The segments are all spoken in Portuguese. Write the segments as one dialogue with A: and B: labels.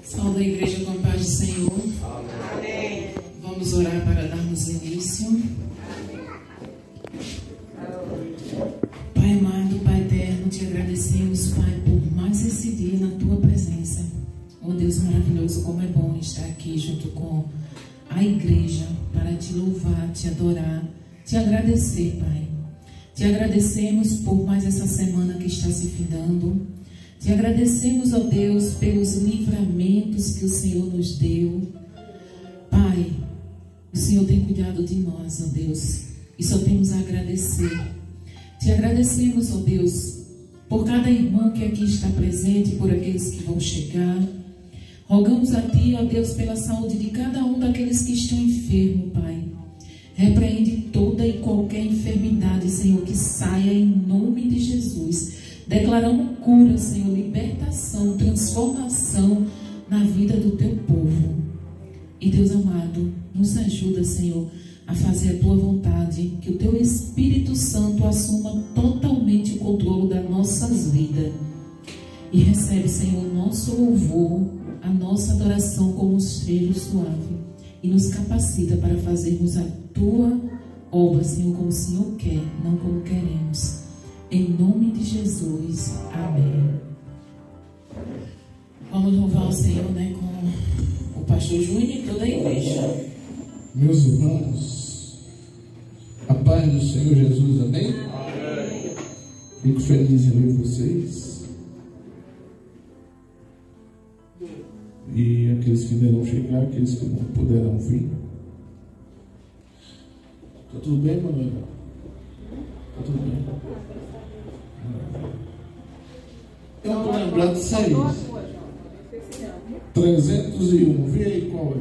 A: Salve a igreja com a paz do Senhor.
B: Amém.
A: Vamos orar para darmos início. Pai amado, Pai eterno, te agradecemos, Pai, por mais esse dia na tua presença. Oh Deus maravilhoso, como é bom estar aqui junto com a igreja para te louvar, te adorar, te agradecer, Pai. Te agradecemos por mais essa semana que está se findando. Te agradecemos, ó Deus, pelos livramentos que o Senhor nos deu. Pai, o Senhor tem cuidado de nós, ó Deus, e só temos a agradecer. Te agradecemos, ó Deus, por cada irmão que aqui está presente, por aqueles que vão chegar. Rogamos a Ti, ó Deus, pela saúde de cada um daqueles que estão enfermos, Pai. Repreende toda e qualquer enfermidade, Senhor, que saia em nome de Jesus. Declaramos cura, Senhor, libertação, transformação na vida do Teu povo. E Deus amado, nos ajuda, Senhor, a fazer a Tua vontade, que o Teu Espírito Santo assuma totalmente o controle das nossas vidas. E recebe, Senhor, o nosso louvor, a nossa adoração como um cheiro suave. E nos capacita para fazermos a Tua obra, Senhor, como o Senhor quer, não como queremos. Em nome de Jesus. Amém. Vamos louvar o Senhor, né, com o pastor Júnior e toda a igreja.
C: Meus irmãos, a paz do Senhor Jesus, amém?
B: Amém.
C: Fico feliz em ver vocês. E aqueles que ainda não chegaram, aqueles que não puderam vir. Tá tudo bem, Manuel? Tá tudo bem? Eu não estou lembrado de sair. 301. Vê aí qual é.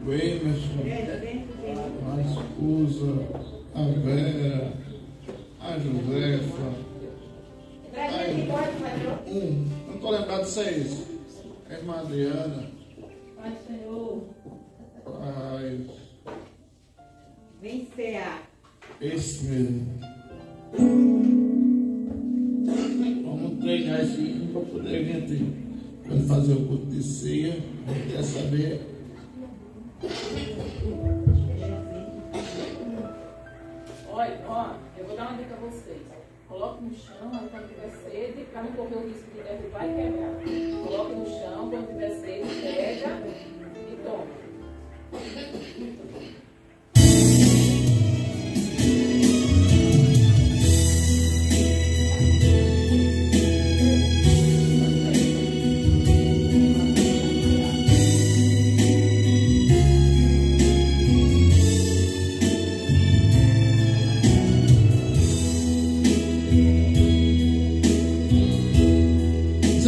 C: O Emerson, a esposa, a Vera, a Josefa. Não estou lembrado de sair. A irmã Adriana.
B: Pai Senhor.
C: Paz.
B: Vencear.
C: Esse mesmo. Vamos treinar esse hino para poder a gente, quando fazer o culto de ceia, a gente quer saber.
D: Olha, ó, eu vou dar uma dica a vocês. Coloque no chão, aí quando tiver sede, para não correr o risco de derrubar e quebrar. Coloque no chão, quando tiver sede, pega e toma.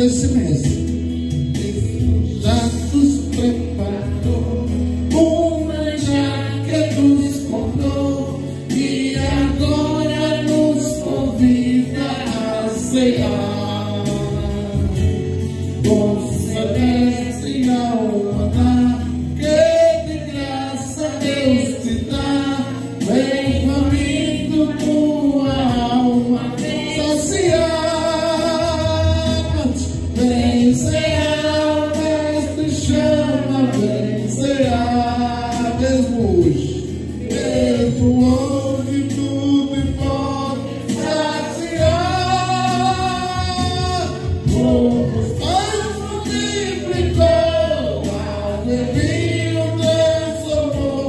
C: Esse mês, já nos preparou, o manjar que nos comprou e agora nos convida a cear. Com celeste alma que de graça Deus te dá, vem faminto tua alma saciar. Vencerá, o mestre chama, vencerá, mesmo hoje, mesmo onde tudo pode saciar. Como os pais multiplicou, ao envio transformou,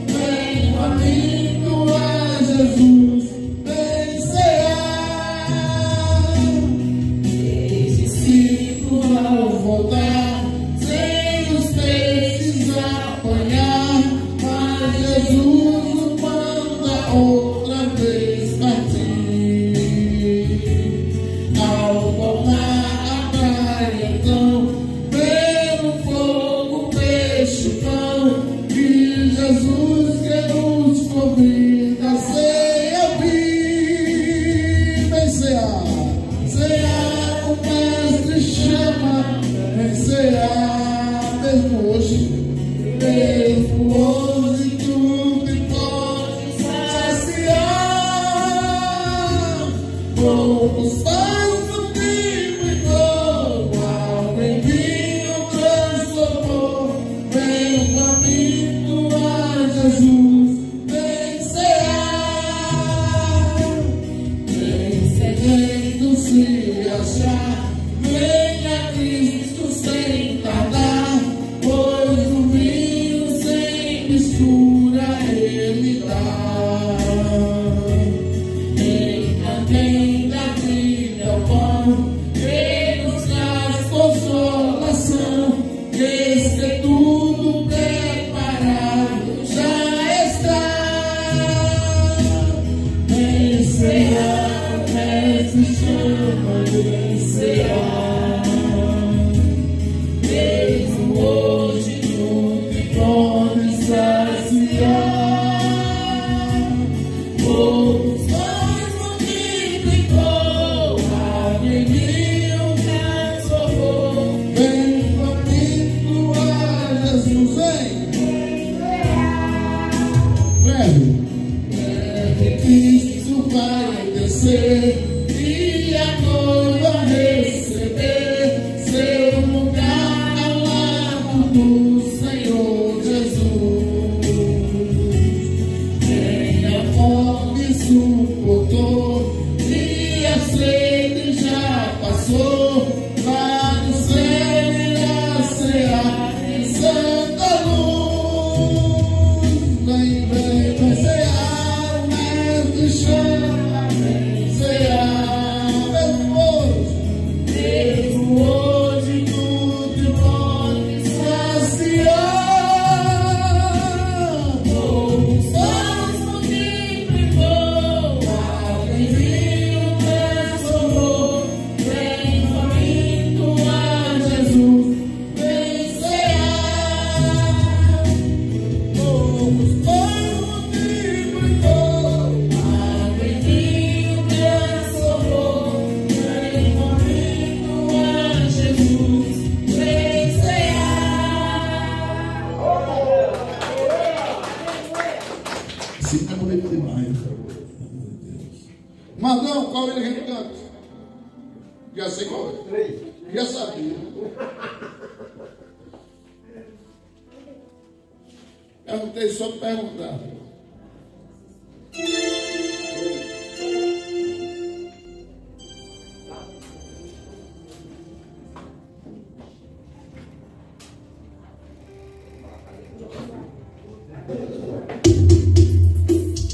C: vem faminto a Jesus, vencerá. Ao voltar, sem os peixes apanhar, mas Jesus o manda outra vez partir. Ao tornar a praia então, pelo fogo, peixe, pão, e Jesus que nos convida a ceia vir, vencerá, será o mestre chama, vencerá, mesmo hoje, mesmo hoje tudo pode saciar. Como os pais do trigo e quem da vida é o pão, Ele nos traz consolação, eis que tudo preparado já está. Vem cear, Mestre chama, vem cear, mesmo hoje junto e come saciar. Poucos pães multiplicou, alegria o transformou. Vem faminto a Jesus, vem. Velho, Cristo vai descer e a noiva receber seu lugar ao lado do Senhor Jesus. Quem a fome suportou e a sede já passou, lá no céu irá cear em santa luz. Vem, vem, vem cear, o Mestre chama, vem cear, mesmo hoje tudo pode saciar. Poucos pães multiplicou, alegria o transformou. Vem faminto a Jesus, vem cear. Poucos pães multiplicou, alegria o transformou. Vem faminto a Jesus, vem cear. Sim, é bonito demais. Magão, qual é que a gente canta? Já sei qual é. Já sabia. Perguntei só para perguntar.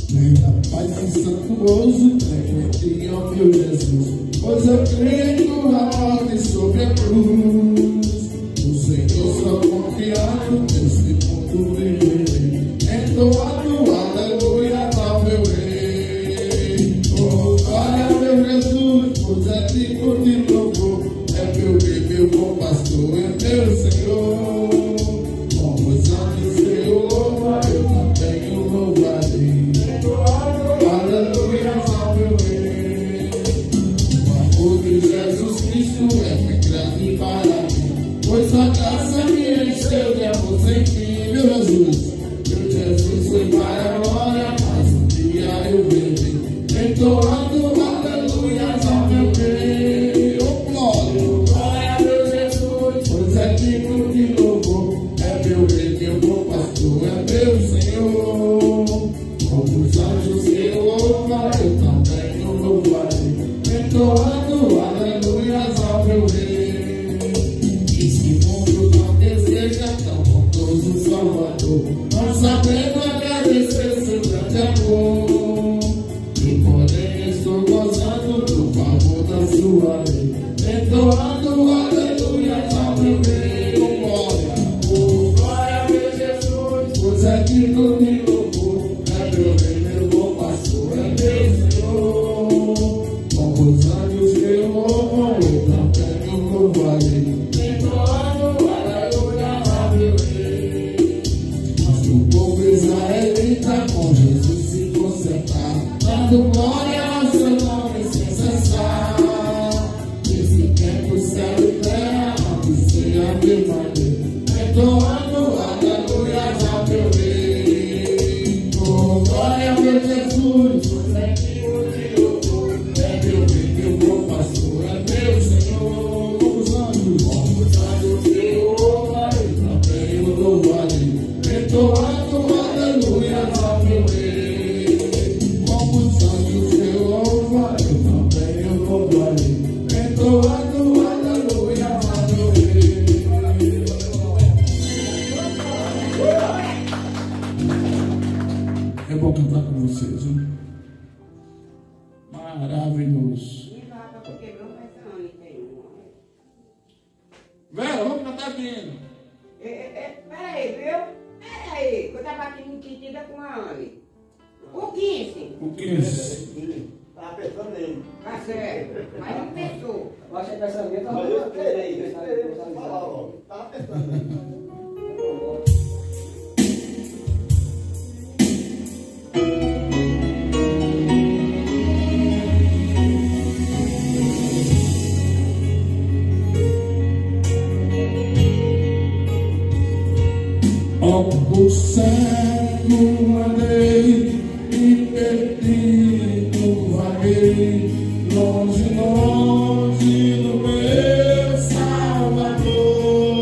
C: Venha paz e santo gozo, frequente ao meu Jesus, pois eu creio na ordem sobre a cruz. O Senhor só confiado nesse mundo viverei, entoado aleluia ao meu rei. Oh, glória ao meu Jesus, pois é digno de louvor, é meu rei, meu bom pastor, é meu Senhor. Com os anos que eu louvo, eu também o louvarei. Aleluia ao meu rei. O amor de Jesus Cristo é muito grande para mim, pois a graça me encheu de amor sem fim. Meu Jesus, meu Jesus foi para a glória, mas um dia eu vivi, entoando aleluia ao meu rei. Oh, glória, meu Jesus, pois é digno de louvor, é meu rei, meu bom pastor, é meu Senhor. Como os anjos que eu louvo, eu também o louvarei, entoando aleluias ao meu rei. Esse mundo não deseja tão bondoso Salvador, não sabendo agradecer seu grande amor. E porém estou gozando do favor da sua lei, entoando aleluias ao meu rei. Oh, glória, meu Jesus, pois é digno de louvor, é meu rei, meu bom pastor, é meu Senhor. Com os anjos que eu louvo, eu também o louvarei, entoando aleluia ao meu rei. Mas o povo israelita com Jesus se consertar, dando glória ao seu nome sem cessar. Nesse tempo, céu e terra, se a mesma lei, entoando aleluia ao meu rei. Oh, glória a meu Jesus, pois é digno de louvor, é meu rei, meu bom pastor, é meu maravilhoso. Vera, vamos cantar vindo.
E: Peraí, viu? Peraí, que eu estava aqui entendida com a Anne. O 15.
C: O 15.
F: Estava pensando nele.
E: Tá certo, mas não pensou.
F: Eu achei pensamento, mas eu esperei. Estava pensando nele.
C: Ao cego andei e perdido vaguei, longe, longe do meu Salvador.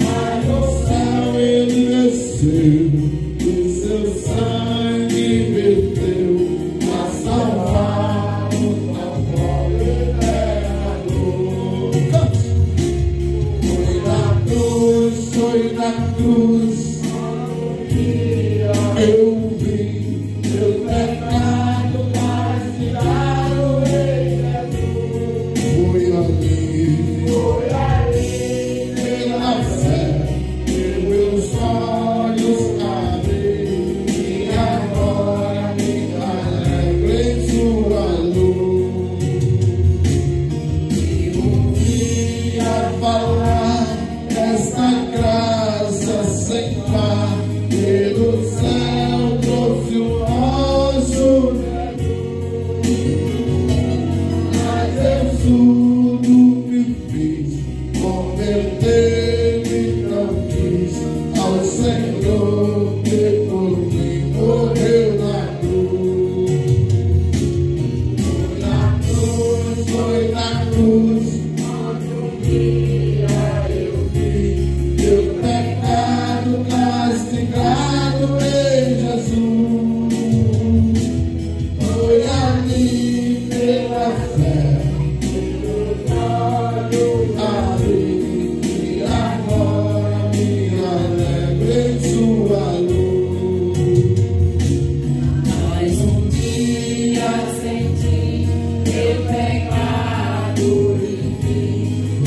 C: Mas no céu ele desceu, e seu sangue verteu a salvar o pobre pecador. Foi na cruz, eu vi meu pecado castigado em Jesus. Foi ali, pela fé, que meus olhos abri, e agora me alegro em sua luz. E ouvia falar esta graça sem par, pelo céu trouxe o nosso Jesus. Mas eu tudo me fiz, converter-me não quis ao Senhor que por mim morreu na cruz. Foi na cruz, outro dia eu vi meu pecado castigado em Jesus. Foi ali pela fé, meus olhos abri, e agora me alegro em sua luz.
A: Mais um dia senti meu pecado e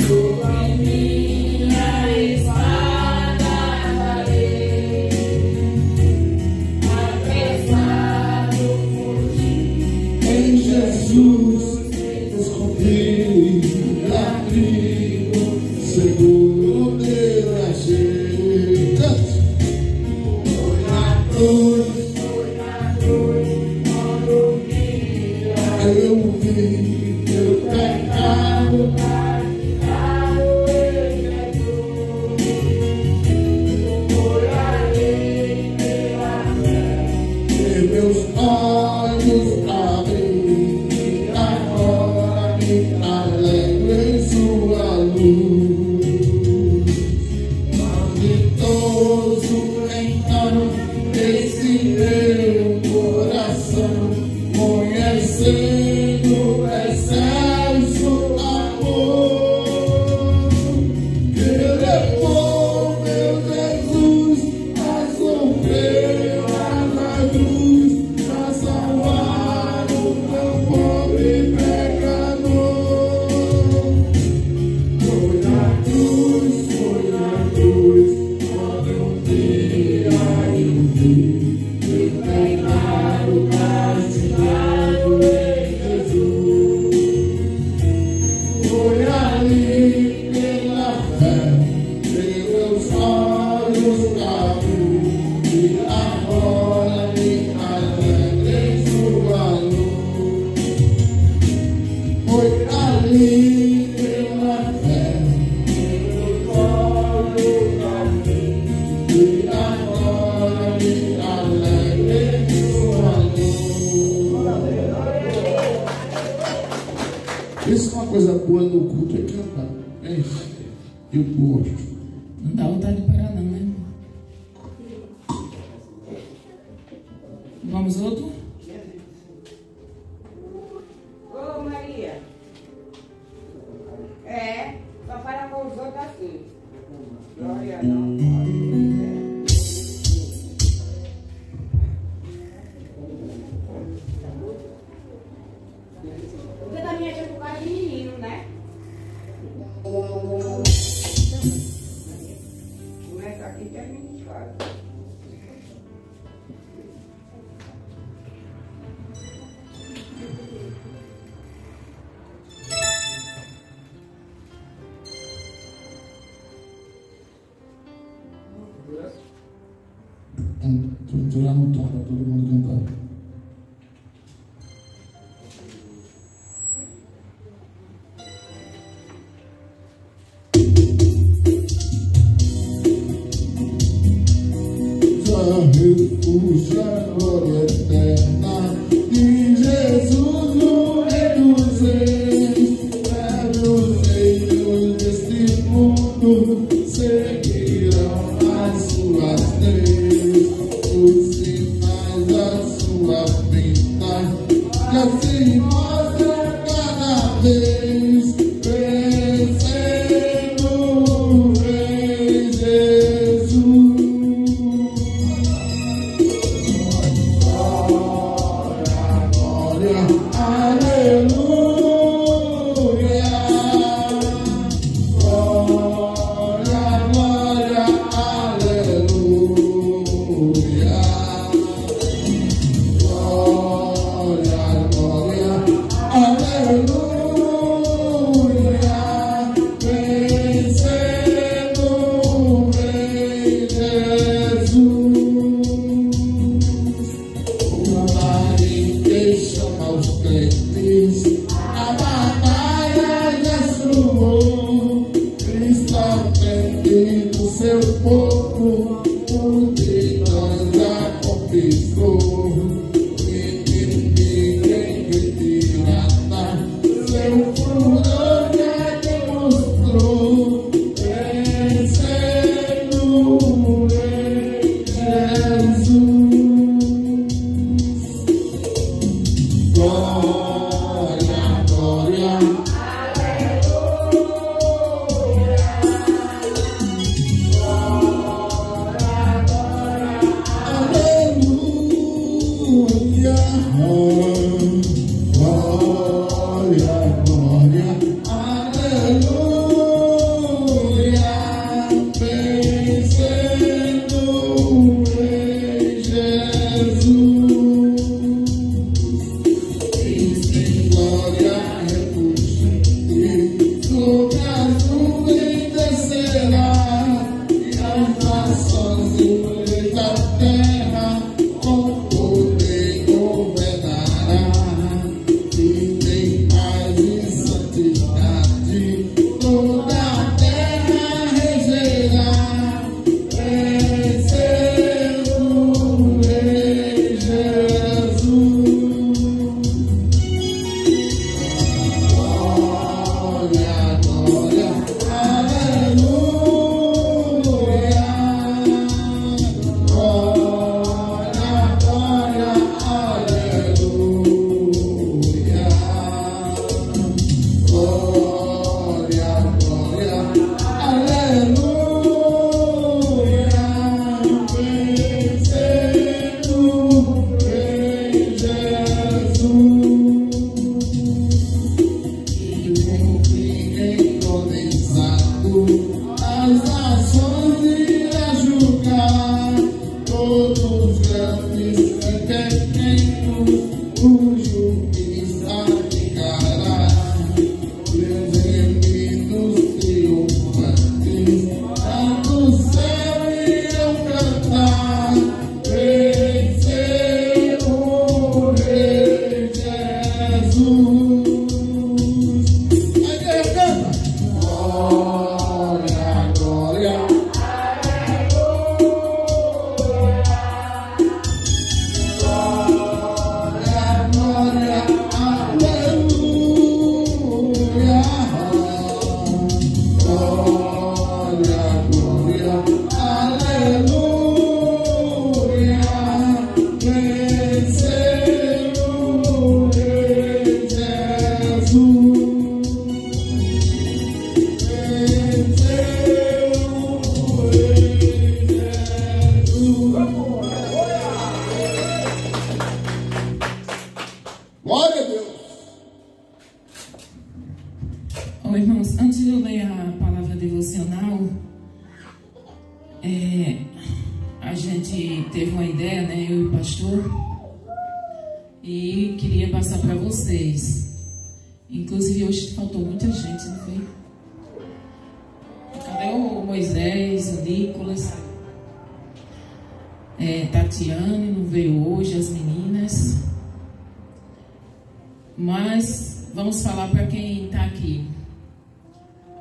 A: sobre minha espada darei, apressado por ti.
C: Em Jesus escondi, abrigo, seguro dele achei. Foi na cruz, outro dia eu vi meu pecado castigado em Jesus. Foi ali pela fé que meus olhos abri, e agora me alegro em sua luz. Malditoso então esse meu coração, conhecendo excelso amor, que levou meu Jesus a sofrer na cruz, a salvar o meu pobre pecador. Foi na cruz, quando um dia eu vi meu pecado castigado em Jesus. Foi ali pela fé, meus olhos abri, e agora me alegro em sua luz. Foi ali pela fé, meus olhos abri, e agora me alegro em sua luz. Isso é uma coisa boa no culto, é cantar. Eu gosto.
A: Não dá vontade de parar não, né? Vamos outro?
E: Ô Maria. Só fala com os outros assim. Glória a Deus. Porque também é por causa de menino, né? Começa aqui e termina em casa.
C: Tirar no tom para todo mundo cantar. Refúgio, a glória eterna de Jesus, o Rei dos Reis. Leve os reinos deste mundo, seguirão as suas leis, os sinais da sua vinda, que assim mostra cada vez, vencendo o Rei Jesus. Seu povo, onde nós já conquistou, e ninguém retirada, seu furor já demonstrou, vencendo o Rei Jesus. Glória, glória.
A: Bom, irmãos, antes de eu ler a palavra devocional, a gente teve uma ideia, né, eu e o pastor, e queria passar para vocês. Inclusive hoje faltou muita gente, não foi? Cadê o Moisés, o Nicolas? Tatiane não veio hoje, as meninas. Mas vamos falar para quem está aqui.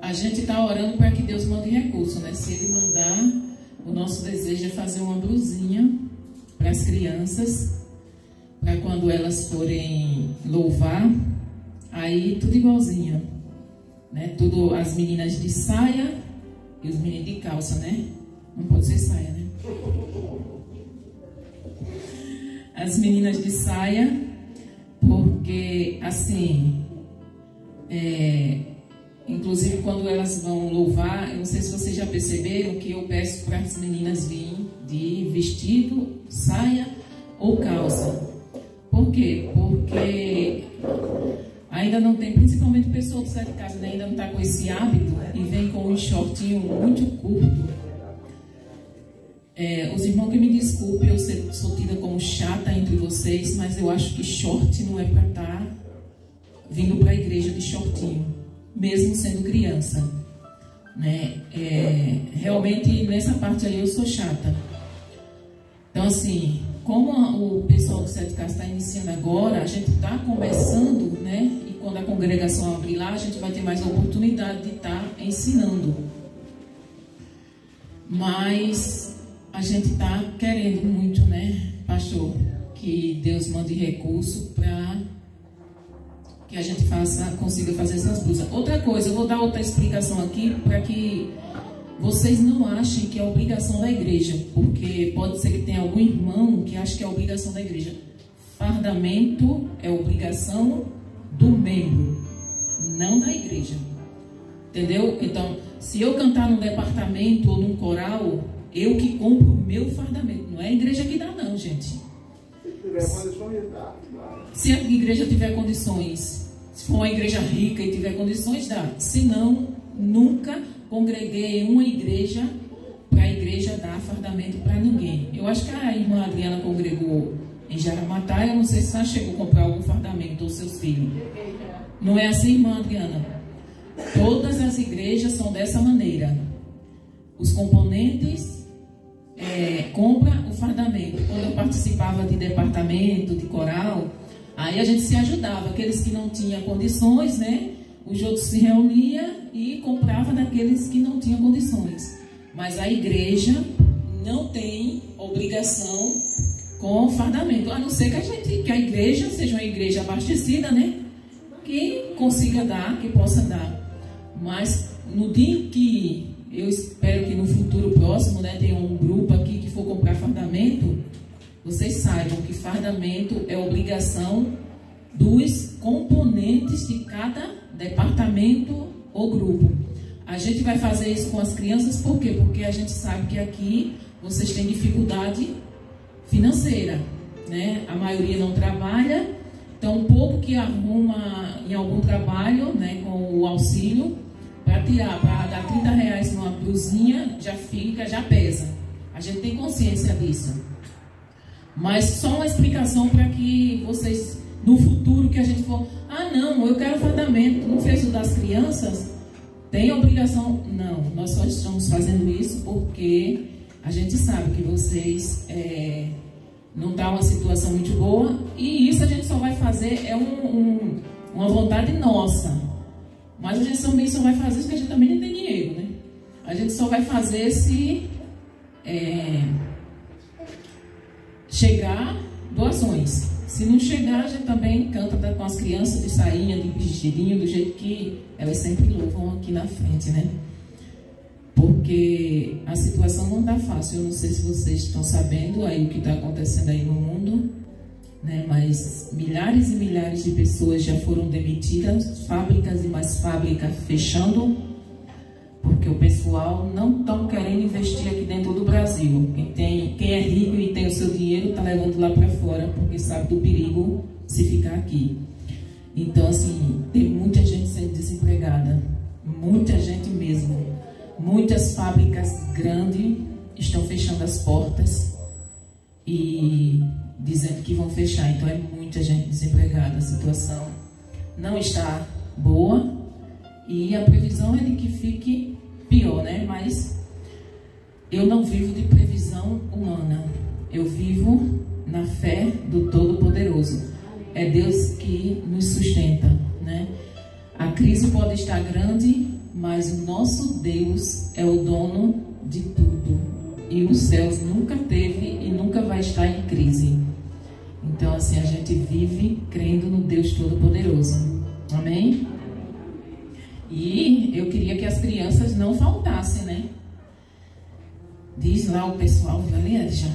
A: A gente está orando para que Deus mande recurso, né? Se Ele mandar, o nosso desejo é fazer uma blusinha para as crianças, para quando elas forem louvar, aí tudo igualzinho, né? Tudo, as meninas de saia e os meninos de calça, né? Não pode ser saia, né? As meninas de saia, porque assim, inclusive quando elas vão louvar, eu não sei se vocês já perceberam que eu peço para as meninas virem de vestido, saia ou calça. Por quê? Porque ainda não tem, principalmente o pessoal do Sete Casas, né? Ainda não está com esse hábito e vem com um shortinho muito curto. Os irmãos que me desculpem, eu sou tida como chata entre vocês, mas eu acho que short não é para estar vindo para a igreja de shortinho, mesmo sendo criança, né? Realmente nessa parte aí eu sou chata. Então assim, como o pessoal do Sete Casas está iniciando agora, a gente está começando, né? E quando a congregação abrir lá, a gente vai ter mais a oportunidade de estar ensinando. Mas a gente está querendo muito, né, pastor, que Deus mande recurso para que a gente consiga fazer essas blusas. Outra coisa, eu vou dar outra explicação aqui para que vocês não achem que é obrigação da igreja, porque pode ser que tenha algum irmão que ache que é obrigação da igreja. Fardamento é obrigação do membro, não da igreja. Entendeu? Então, se eu cantar num departamento ou num coral, eu que compro o meu fardamento. Não é a igreja que dá, não, gente. Se a igreja tiver condições, se for uma igreja rica e tiver condições, dá. Se não, nunca congreguei em uma igreja para a igreja dar fardamento para ninguém. Eu acho que a irmã Adriana congregou em Jaramataia. Eu não sei se ela chegou a comprar algum fardamento ou seus filhos. Não é assim, irmã Adriana? Todas as igrejas são dessa maneira. Os componentes compram o fardamento. Quando eu participava de departamento, de coral, aí a gente se ajudava. Aqueles que não tinham condições, né? Os outros se reuniam e compravam daqueles que não tinham condições. Mas a igreja não tem obrigação com fardamento. A não ser que a igreja seja uma igreja abastecida, né? Que consiga dar, que possa dar. Mas no dia em que eu espero que no futuro próximo, né, tenha um grupo aqui que for comprar fardamento, vocês saibam que fardamento é obrigação dos componentes de cada departamento ou grupo. A gente vai fazer isso com as crianças, por quê? Porque a gente sabe que aqui vocês têm dificuldade financeira, né? A maioria não trabalha, então um pouco que arruma em algum trabalho, né, com o auxílio, para dar R$30 numa blusinha, já pesa. A gente tem consciência disso. Mas só uma explicação para que vocês, no futuro que a gente for, não, eu quero fardamento, não fez o das crianças, tem obrigação? Não, nós só estamos fazendo isso porque a gente sabe que vocês não estão uma situação muito boa, e isso a gente só vai fazer, uma vontade nossa. Mas a gente também só vai fazer isso porque a gente também não tem dinheiro, né? A gente só vai fazer se chegar doações. Se não chegar, a gente também canta com as crianças de sainha, de vestidinho, do jeito que elas sempre louvam aqui na frente, né? Porque a situação não está fácil. Eu não sei se vocês estão sabendo aí o que está acontecendo aí no mundo, né? Mas milhares e milhares de pessoas já foram demitidas, fábricas e mais fábricas fechando, porque o pessoal não está querendo investir aqui dentro do Brasil. Quem é rico e tem o seu dinheiro está levando lá para fora, porque sabe do perigo se ficar aqui. Então, assim, tem muita gente sendo desempregada. muita gente mesmo. Muitas fábricas grandes estão fechando as portas e dizendo que vão fechar. Então é muita gente desempregada. A situação não está boa e a previsão é de que fique pior, né? Mas eu não vivo de previsão humana. Eu vivo na fé do Todo-Poderoso. É Deus que nos sustenta, né? A crise pode estar grande, mas o nosso Deus é o dono de tudo. E os céus nunca teve e nunca vai estar em crise. Então, assim, a gente vive crendo no Deus Todo-Poderoso. Amém? E eu queria que as crianças não faltassem, né? Diz lá o pessoal, valeu, já,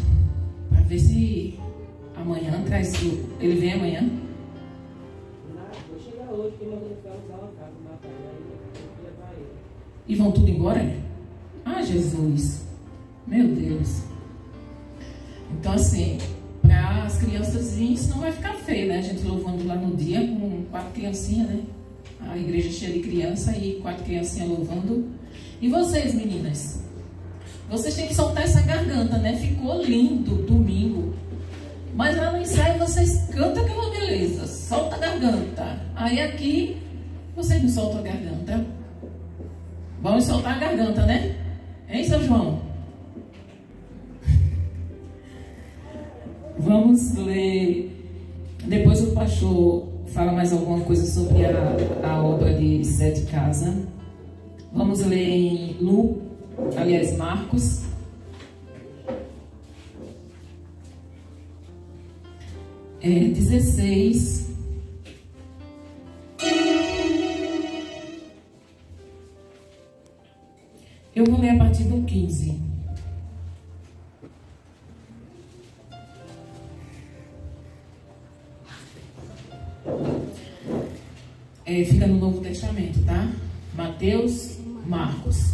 A: para ver se amanhã traz o... Ele vem amanhã?
B: Vou chegar hoje, que meu filho vai usar uma casa, uma casa, aí eu ia pra ele.
A: E vão tudo embora? Ah, Jesus! Meu Deus! Então, assim, para as crianças virem, isso não vai ficar feio, né? A gente louvando lá no dia com 4 criancinhas, né? A igreja cheia de criança e 4 criancinhas louvando. E vocês, meninas? Vocês têm que soltar essa garganta, né? Ficou lindo domingo. Mas lá no ensaio vocês cantam aquela beleza. Solta a garganta. Aí aqui, vocês não soltam a garganta. Vamos soltar a garganta, né? Hein, São João? Vamos ler. Depois o pastor fala mais alguma coisa sobre a obra de 7 casas. Vamos ler em Marcos. É 16. Eu vou ler a partir do 15. Fica no Novo Testamento, tá? Mateus, Marcos.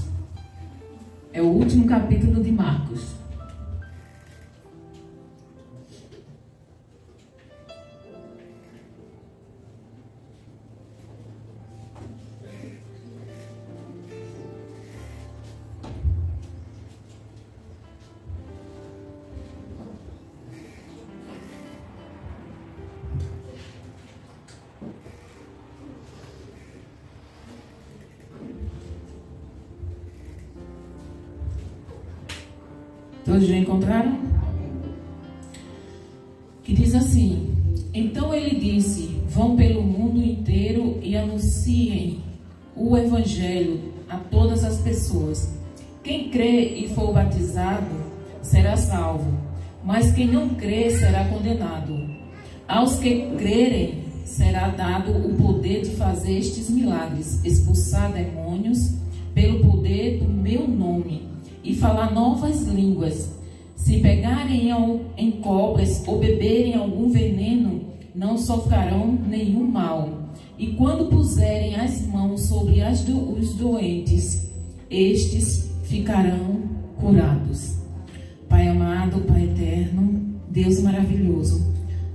A: É o último capítulo de Marcos. Todos já encontraram? Que diz assim: então ele disse: vão pelo mundo inteiro e anunciem o evangelho a todas as pessoas. Quem crê e for batizado será salvo, mas quem não crê será condenado. Aos que crerem será dado o poder de fazer estes milagres, expulsar demônios pelo poder do meu nome e falar novas línguas. Se pegarem em cobras ou beberem algum veneno, não sofrerão nenhum mal. E quando puserem as mãos sobre os doentes, estes ficarão curados. Pai amado, Pai eterno, Deus maravilhoso,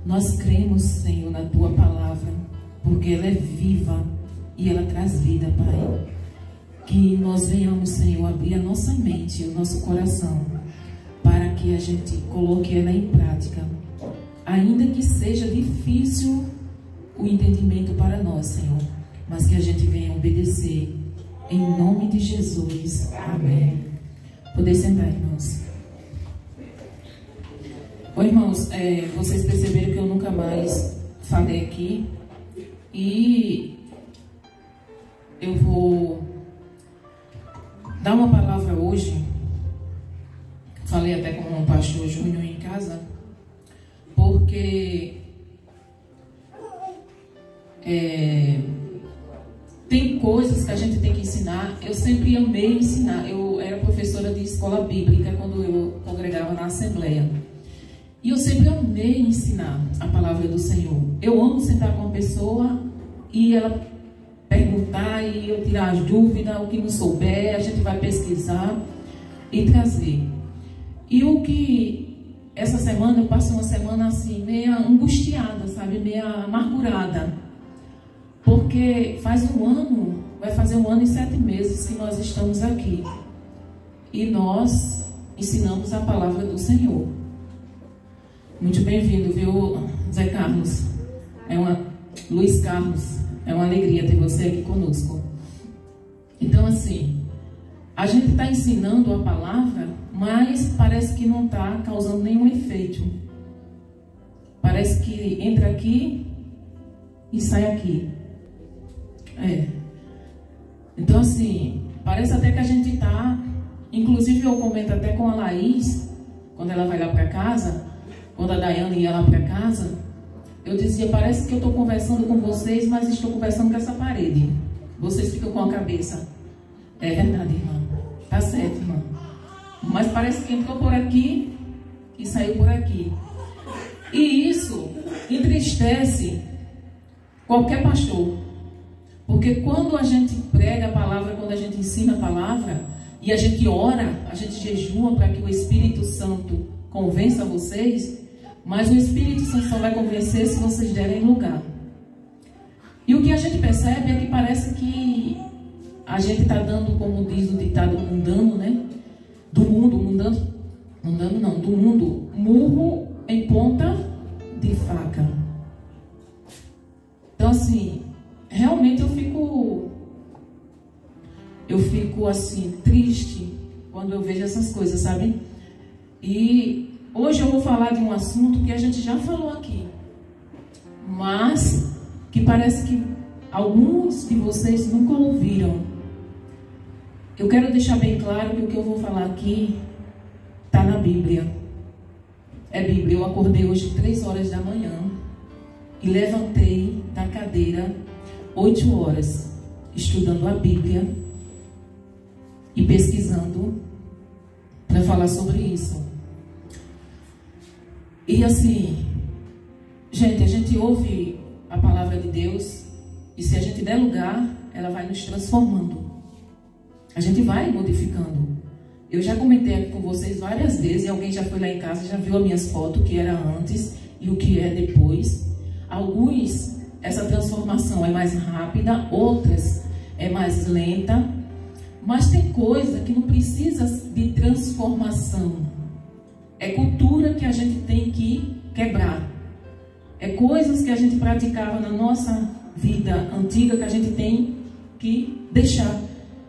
A: nós cremos, Senhor, na Tua palavra, porque ela é viva e ela traz vida, Pai. Que nós venhamos, Senhor, abrir a nossa mente, o nosso coração, para que a gente coloque ela em prática. Ainda que seja difícil o entendimento para nós, Senhor, mas que a gente venha obedecer. Em nome de Jesus. Amém. Poder sentar, irmãos. Oi, irmãos, vocês perceberam que eu nunca mais falei aqui. E eu vou dar uma palavra hoje. Falei até com o pastor Júnior em casa, porque tem coisas que a gente tem que ensinar. Eu sempre amei ensinar. Eu era professora de escola bíblica quando eu congregava na Assembleia. E eu sempre amei ensinar a palavra do Senhor. Eu amo sentar com uma pessoa e ela perguntar e eu tirar as dúvidas, o que não souber, a gente vai pesquisar e trazer. E o que essa semana, eu passei uma semana assim, meio angustiada, sabe, meio amargurada. Porque faz um ano vai fazer 1 ano e 7 meses que nós estamos aqui. E nós ensinamos a palavra do Senhor. Muito bem-vindo, viu, Zé Carlos? Luiz Carlos, é uma alegria ter você aqui conosco. Então, assim, a gente está ensinando a palavra, mas parece que não está causando nenhum efeito. Parece que entra aqui e sai aqui. Então, assim, parece até que a gente está... Inclusive, eu comento até com a Laís, quando ela vai lá para casa, quando a Daiane ia lá para casa, eu dizia, parece que eu estou conversando com vocês, mas estou conversando com essa parede. Vocês ficam com a cabeça. É verdade, irmã. Tá certo, irmã. Mas parece que entrou por aqui e saiu por aqui. E isso entristece qualquer pastor. Porque quando a gente prega a palavra, quando a gente ensina a palavra, e a gente ora, a gente jejua para que o Espírito Santo convença vocês, mas o Espírito Santo só vai convencer se vocês derem lugar. E o que a gente percebe é que parece que a gente está dando, como diz o ditado mundano, né? Do mundo, do mundo, murro em ponta de faca. Então, assim, realmente eu fico assim, triste quando eu vejo essas coisas, sabe? E hoje eu vou falar de um assunto que a gente já falou aqui, mas que parece que alguns de vocês nunca ouviram. Eu quero deixar bem claro que o que eu vou falar aqui está na Bíblia. É Bíblia. Eu acordei hoje 3 horas da manhã e levantei da cadeira 8 horas, estudando a Bíblia e pesquisando para falar sobre isso. E assim, gente, a gente ouve a palavra de Deus e se a gente der lugar, ela vai nos transformando. A gente vai modificando. Eu já comentei aqui com vocês várias vezes, e alguém já foi lá em casa e já viu as minhas fotos, o que era antes e o que é depois. Alguns, essa transformação é mais rápida, outras é mais lenta, mas tem coisa que não precisa de transformação. É cultura que a gente tem que quebrar. É coisas que a gente praticava na nossa vida antiga que a gente tem que deixar.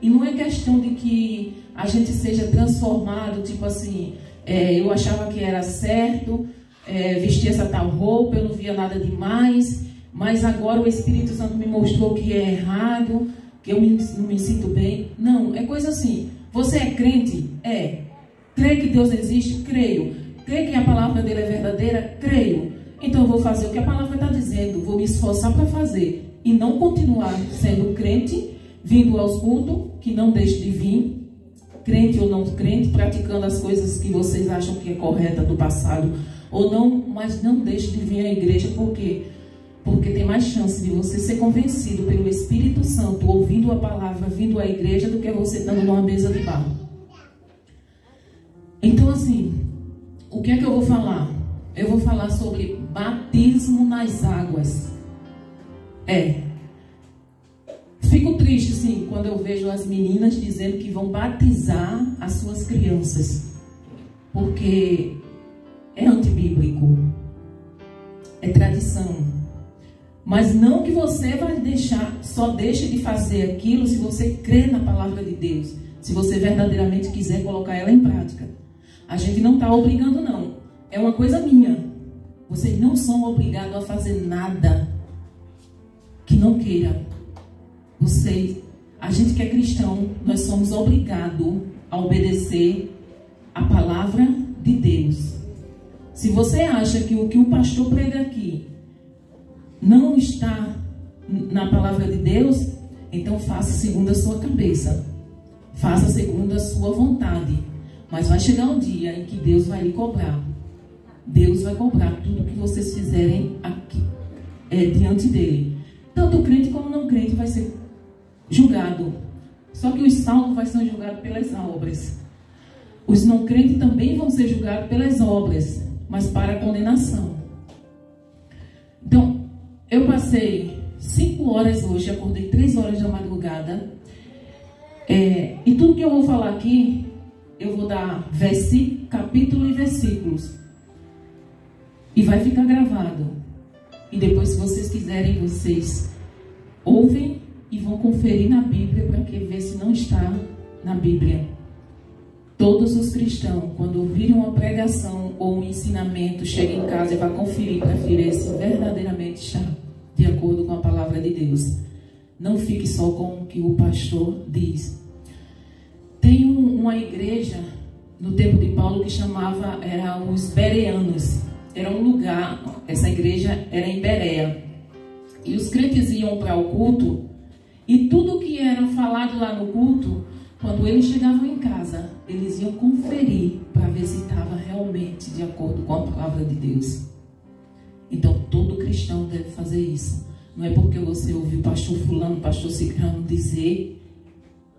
A: E não é questão de que a gente seja transformado, tipo assim, eu achava que era certo, vestir essa tal roupa, eu não via nada demais, mas agora o Espírito Santo me mostrou que é errado, que eu não me sinto bem. Não, é coisa assim. Você é crente? É. Crê que Deus existe? Creio. Crê que a palavra dele é verdadeira? Creio. Então eu vou fazer o que a palavra está dizendo, vou me esforçar para fazer e não continuar sendo crente, vindo aos cultos, que não deixe de vir, crente ou não crente, praticando as coisas que vocês acham que é correta do passado, ou não, mas não deixe de vir à igreja, porque tem mais chance de você ser convencido pelo Espírito Santo, ouvindo a palavra, vindo à igreja, do que você estando numa mesa de bar. Então, assim, o que é que eu vou falar? Eu vou falar sobre batismo nas águas. Fico triste, sim, quando eu vejo as meninas dizendo que vão batizar as suas crianças, porque é antibíblico, é tradição. Mas não que você vai só deixe de fazer aquilo se você crê na palavra de Deus, se você verdadeiramente quiser colocar ela em prática. A gente não está obrigando, não. É uma coisa minha. Vocês não são obrigados a fazer nada que não queira. A gente que é cristão, nós somos obrigados a obedecer a palavra de Deus. Se você acha que o que o pastor prega aqui não está na palavra de Deus, então faça segundo a sua cabeça. Faça segundo a sua vontade. Mas vai chegar um dia em que Deus vai lhe cobrar. Deus vai cobrar tudo que vocês fizerem aqui, diante dele. Tanto crente como não crente vai ser julgado. Só que os salvos vão ser julgados pelas obras. Os não crentes também vão ser julgados pelas obras, mas para a condenação. Então, eu passei 5 5 horas hoje, acordei 3 horas da madrugada. E tudo que eu vou falar aqui, eu vou dar capítulo e versículos. E vai ficar gravado. E depois, se vocês quiserem, vocês ouvem e vão conferir na Bíblia para ver se não está na Bíblia. Todos os cristãos, quando ouvirem uma pregação ou um ensinamento, cheguem em casa e vão conferir para ver se verdadeiramente está de acordo com a palavra de Deus. Não fique só com o que o pastor diz. Tem uma igreja no tempo de Paulo que era os bereanos. Era um lugar, essa igreja era em Bereia. E os crentes iam para o culto, e tudo que era falado lá no culto, quando eles chegavam em casa, eles iam conferir para ver se estava realmente de acordo com a palavra de Deus. Então, todo cristão deve fazer isso. Não é porque você ouviu o pastor fulano, o pastor ciclano dizer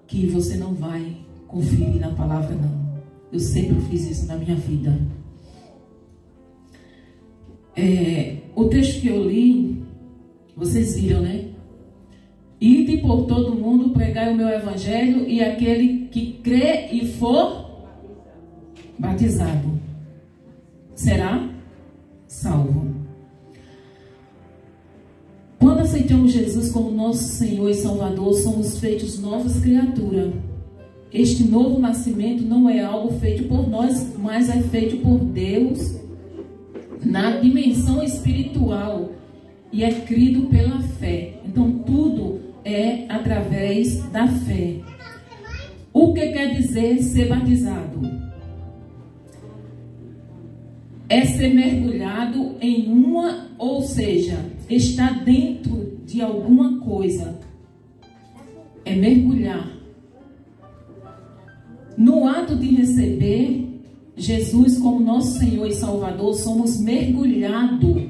A: que você não vai conferir na palavra, não. Eu sempre fiz isso na minha vida. O texto que eu li, vocês viram, né? Ide por todo mundo, pregai o meu evangelho, e aquele que crê e for batizado será salvo. Quando aceitamos Jesus como nosso Senhor e Salvador, somos feitos novas criaturas. Este novo nascimento não é algo feito por nós, mas é feito por Deus na dimensão espiritual e é crido pela fé. Então tudo é através da fé. O que quer dizer ser batizado? É ser mergulhado em uma, ou seja, estar dentro de alguma coisa. É mergulhar. No ato de receber Jesus como nosso Senhor e Salvador, somos mergulhados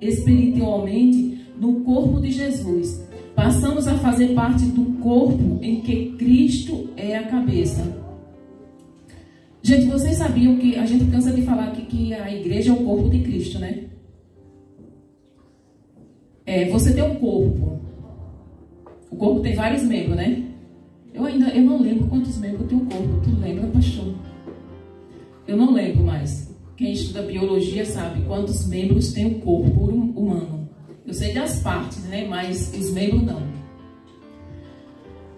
A: espiritualmente no corpo de Jesus. Passamos a fazer parte do corpo em que Cristo é a cabeça. Gente, vocês sabiam que a gente cansa de falar aqui que a igreja é o corpo de Cristo, né? Você tem um corpo. O corpo tem vários membros, né? Eu não lembro quantos membros tem o corpo. Tu lembra, pastor? Eu não lembro mais. Quem estuda biologia sabe quantos membros tem o corpo humano. Eu sei das partes, né? Mas os membros não.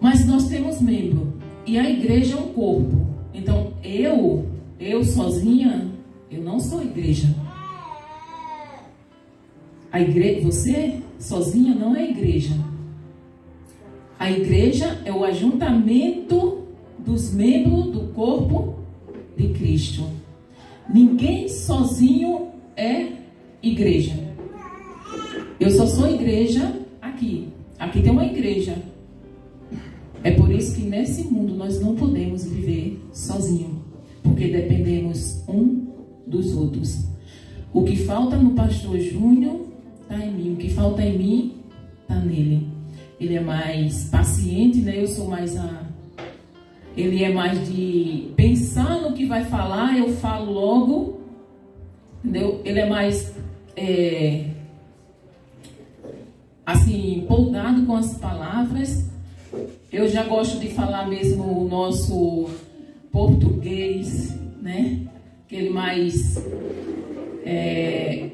A: Mas nós temos membro. E a igreja é um corpo. Então, eu sozinha, eu não sou igreja. Você sozinha não é igreja. A igreja é o ajuntamento dos membros do corpo de Cristo. Ninguém sozinho é igreja. Eu só sou igreja aqui. Aqui tem uma igreja. É por isso que nesse mundo nós não podemos viver sozinhos, porque dependemos um dos outros. O que falta no pastor Júnior está em mim. O que falta em mim está nele. Ele é mais paciente, né? Eu sou mais Ele é mais de pensar no que vai falar, eu falo logo, entendeu? Ele é mais assim, empolgado com as palavras. Eu já gosto de falar mesmo o nosso português, né? Aquele mais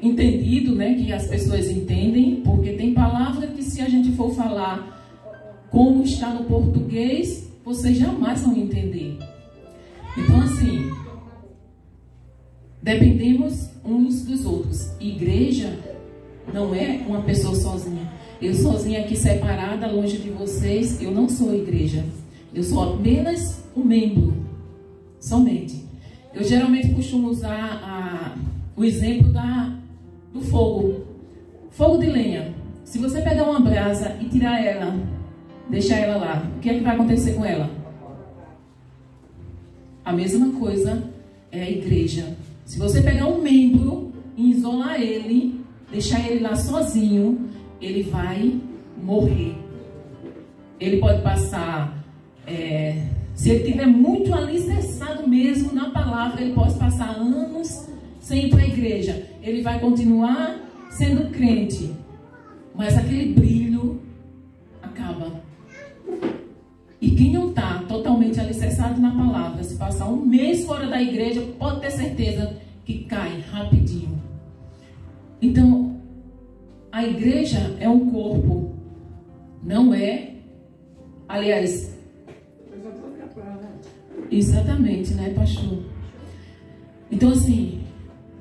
A: entendido, né? Que as pessoas entendem, porque tem palavras que se a gente for falar como está no português, vocês jamais vão entender. Então, assim, dependemos uns dos outros. Igreja não é uma pessoa sozinha. Eu sozinha aqui separada, longe de vocês, eu não sou igreja. Eu sou apenas um membro, somente. Eu geralmente costumo usar o exemplo do fogo. Fogo de lenha. Se você pegar uma brasa e tirar ela, deixar ela lá, o que é que vai acontecer com ela? A mesma coisa é a igreja. Se você pegar um membro e isolar ele, deixar ele lá sozinho, ele vai morrer. Ele pode passar, se ele estiver muito alicerçado mesmo na palavra, ele pode passar anos sem ir para a igreja. Ele vai continuar sendo crente, mas aquele brilho alicerçado na palavra, se passar um mês fora da igreja, pode ter certeza que cai rapidinho. Então, a igreja é um corpo, não é, aliás, exatamente, né, pastor? Então, assim,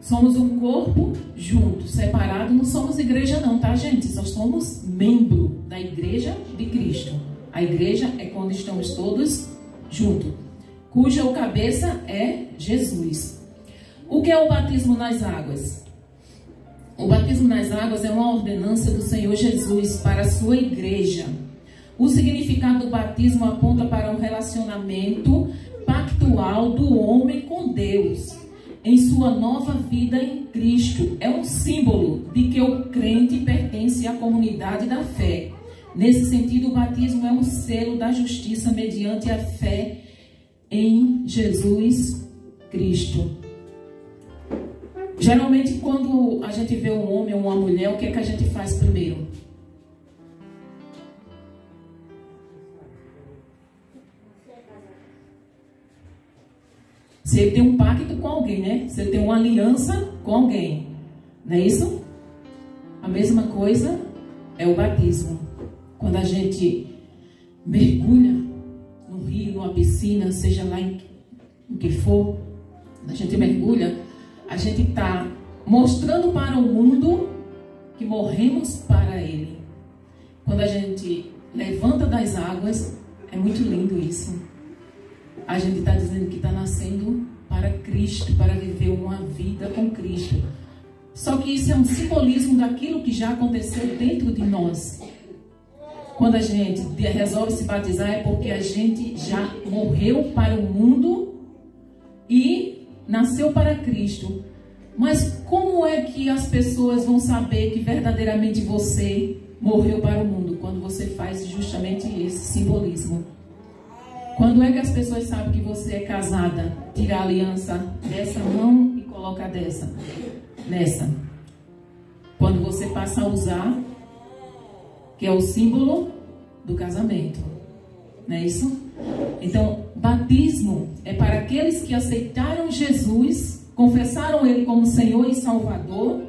A: somos um corpo junto, separado, não somos igreja não, tá, gente? Só somos membro da igreja de Cristo. A igreja é quando estamos todos juntos, cuja o cabeça é Jesus. O que é o batismo nas águas? O batismo nas águas é uma ordenança do Senhor Jesus para a sua igreja. O significado do batismo aponta para um relacionamento pactual do homem com Deus em sua nova vida em Cristo. É um símbolo de que o crente pertence à comunidade da fé. Nesse sentido, o batismo é um selo da justiça mediante a fé em Jesus Cristo. Geralmente, quando a gente vê um homem ou uma mulher, o que é que a gente faz primeiro? Se ele tem um pacto com alguém, né? Se ele tem uma aliança com alguém, não é isso? A mesma coisa é o batismo. Quando a gente mergulha no rio, numa piscina, seja lá em o que for, quando a gente mergulha, a gente está mostrando para o mundo que morremos para ele. Quando a gente levanta das águas, é muito lindo isso. A gente está dizendo que está nascendo para Cristo, para viver uma vida com Cristo. Só que isso é um simbolismo daquilo que já aconteceu dentro de nós. Quando a gente resolve se batizar é porque a gente já morreu para o mundo e nasceu para Cristo. Mas como é que as pessoas vão saber que verdadeiramente você morreu para o mundo? Quando você faz justamente esse simbolismo. Quando é que as pessoas sabem que você é casada? Tira a aliança dessa mão e coloca nessa. Quando você passa a usar, que é o símbolo do casamento. Não é isso? Então, batismo é para aqueles que aceitaram Jesus, confessaram Ele como Senhor e Salvador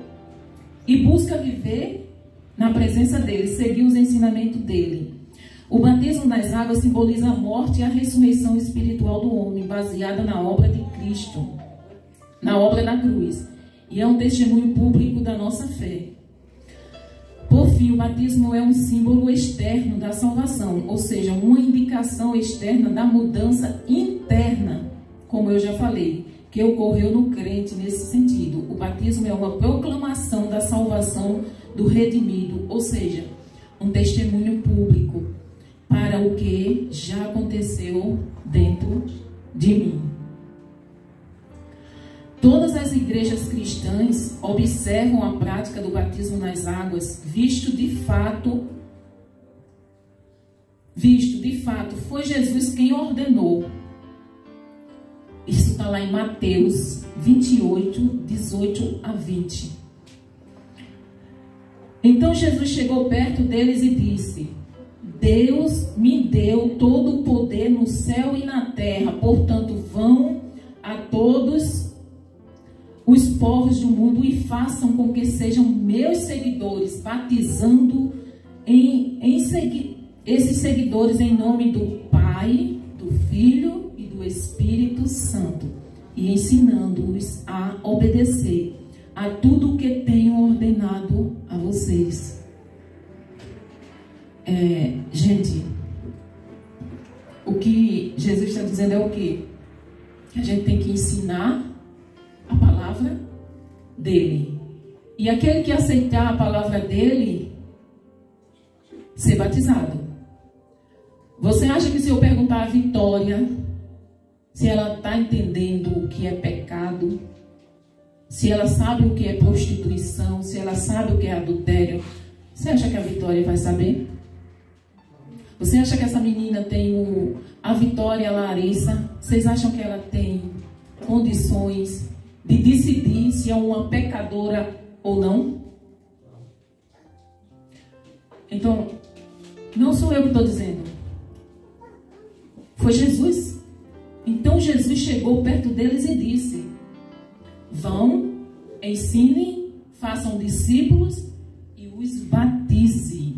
A: e buscam viver na presença dEle, seguir os ensinamentos dEle. O batismo nas águas simboliza a morte e a ressurreição espiritual do homem, baseada na obra de Cristo, na obra da cruz. E é um testemunho público da nossa fé. Por fim, o batismo é um símbolo externo da salvação, ou seja, uma indicação externa da mudança interna, como eu já falei, que ocorreu no crente nesse sentido. O batismo é uma proclamação da salvação do redimido, ou seja, um testemunho público para o que já aconteceu dentro de mim. Todas as igrejas cristãs observam a prática do batismo nas águas, visto de fato, foi Jesus quem ordenou. Isso está lá em Mateus 28, 18 a 20. Então Jesus chegou perto deles e disse: Deus me deu todo o poder no céu e na terra, portanto vão a todos os povos do mundo e façam com que sejam meus seguidores, batizando esses seguidores em nome do Pai, do Filho e do Espírito Santo, e ensinando-os a obedecer a tudo o que tenho ordenado a vocês. Gente, o que Jesus está dizendo é o quê? Que a gente tem que ensinar a palavra dele. E aquele que aceitar a palavra dele, ser batizado. Você acha que se eu perguntar a Vitória se ela está entendendo o que é pecado, se ela sabe o que é prostituição, se ela sabe o que é adultério, você acha que a Vitória vai saber? Você acha que essa menina tem a Vitória, a Larissa, vocês acham que ela tem condições de decidir se é uma pecadora ou não? Então, não sou eu que estou dizendo. Foi Jesus chegou perto deles e disse: vão, ensinem, façam discípulos e os batize.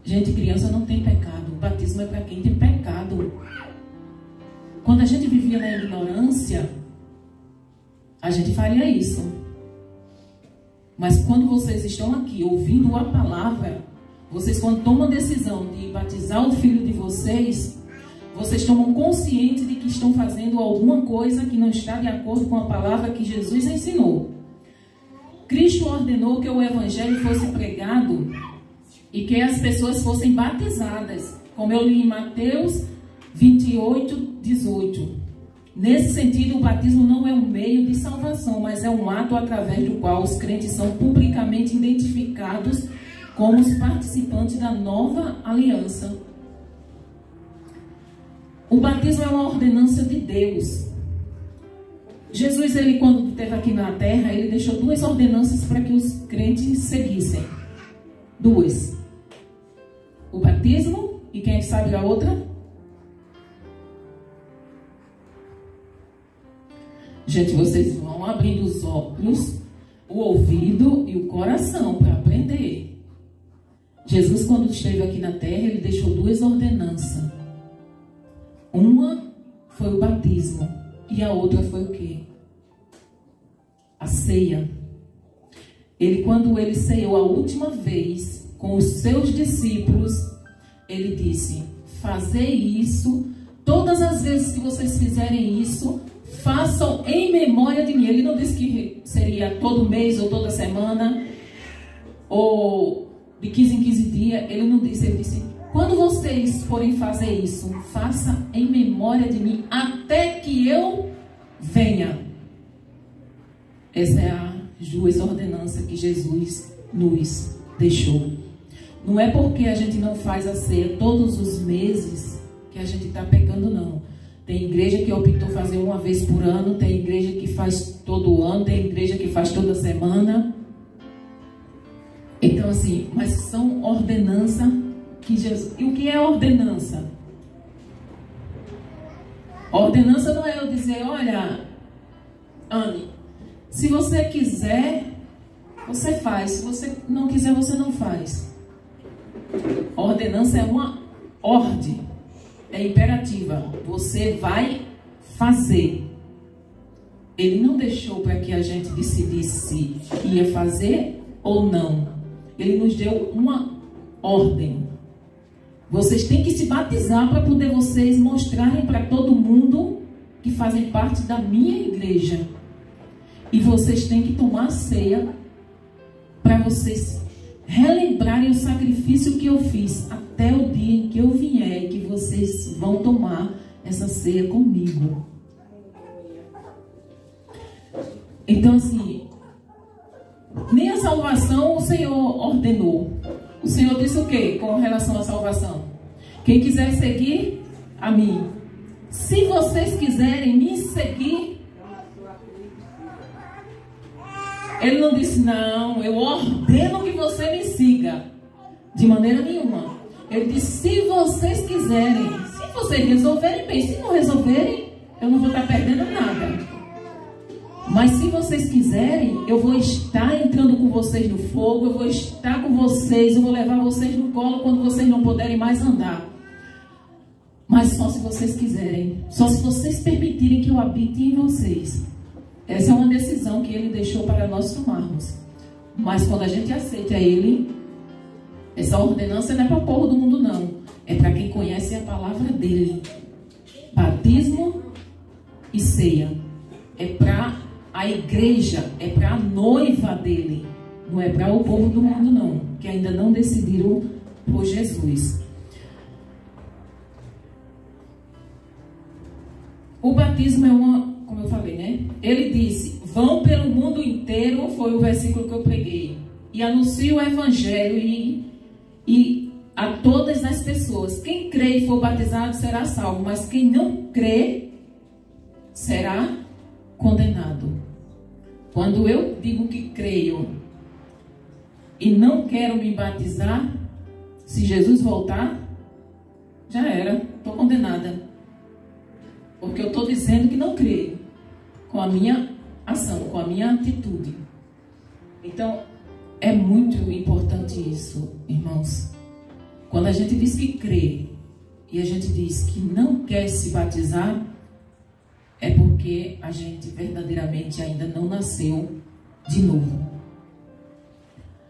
A: Gente, criança não tem pecado. O batismo é para quem tem pecado. Quando a gente vivia na ignorância, a gente faria isso. Mas quando vocês estão aqui ouvindo a palavra, vocês quando tomam a decisão de batizar o filho de vocês, vocês tomam consciente de que estão fazendo alguma coisa que não está de acordo com a palavra que Jesus ensinou. Cristo ordenou que o evangelho fosse pregado e que as pessoas fossem batizadas, como eu li em Mateus 28, 18. Nesse sentido, o batismo não é um meio de salvação, mas é um ato através do qual os crentes são publicamente identificados como os participantes da nova aliança. O batismo é uma ordenança de Deus. Jesus, ele quando esteve aqui na terra, ele deixou 2 ordenanças para que os crentes seguissem. 2. O batismo, e quem sabe a outra? Gente, vocês vão abrindo os olhos, o ouvido e o coração para aprender. Jesus, quando esteve aqui na terra, ele deixou 2 ordenanças. Uma foi o batismo e a outra foi o quê? A ceia. Ele, quando ele ceiou a última vez com os seus discípulos, ele disse: fazei isso, todas as vezes que vocês fizerem isso, façam em memória de mim. Ele não disse que seria todo mês ou toda semana ou de 15 em 15 dias. Ele não disse, ele disse: quando vocês forem fazer isso, faça em memória de mim até que eu venha. Essa é a 2 ordenanças que Jesus nos deixou. Não é porque a gente não faz a ceia todos os meses que a gente está pecando, não. Tem igreja que optou fazer uma vez por ano, tem igreja que faz todo ano, tem igreja que faz toda semana. Então assim, mas são ordenanças que Jesus... E o que é ordenança? Ordenança não é eu dizer: olha, Anne, se você quiser, você faz. Se você não quiser, você não faz. Ordenança é uma ordem. É imperativa. Você vai fazer. Ele não deixou para que a gente decidisse se ia fazer ou não. Ele nos deu uma ordem. Vocês têm que se batizar para poder vocês mostrarem para todo mundo que fazem parte da minha igreja. E vocês têm que tomar ceia para vocês relembrarem o sacrifício que eu fiz até o dia em que eu vier, que vocês vão tomar essa ceia comigo. Então assim, nem a salvação o Senhor ordenou. O Senhor disse o quê com relação à salvação? Quem quiser seguir a mim. Se vocês quiserem me seguir, ele não disse: não, eu ordeno que você me siga. De maneira nenhuma. Ele disse: se vocês quiserem. Se vocês resolverem, bem. Se não resolverem, eu não vou estar perdendo nada. Mas se vocês quiserem, eu vou estar entrando com vocês no fogo, eu vou estar com vocês, eu vou levar vocês no colo quando vocês não puderem mais andar. Mas só se vocês quiserem. Só se vocês permitirem que eu habite em vocês. Essa é uma decisão que ele deixou para nós tomarmos. Mas quando a gente aceita ele, essa ordenança não é para o povo do mundo, não. É para quem conhece a palavra dele. Batismo e ceia. É para a igreja, é para a noiva dele. Não é para o povo do mundo, não. Que ainda não decidiram por Jesus. O batismo é uma... Como eu falei, né? Ele disse: vão pelo mundo inteiro, foi o versículo que eu preguei, e anuncie o evangelho e a todas as pessoas. Quem crê e for batizado será salvo, mas quem não crê será condenado. Quando eu digo que creio e não quero me batizar, se Jesus voltar, já era, estou condenada. Porque eu estou dizendo que não creio. Com a minha ação, com a minha atitude. Então, é muito importante isso, irmãos. Quando a gente diz que crê e a gente diz que não quer se batizar, é porque a gente verdadeiramente ainda não nasceu de novo.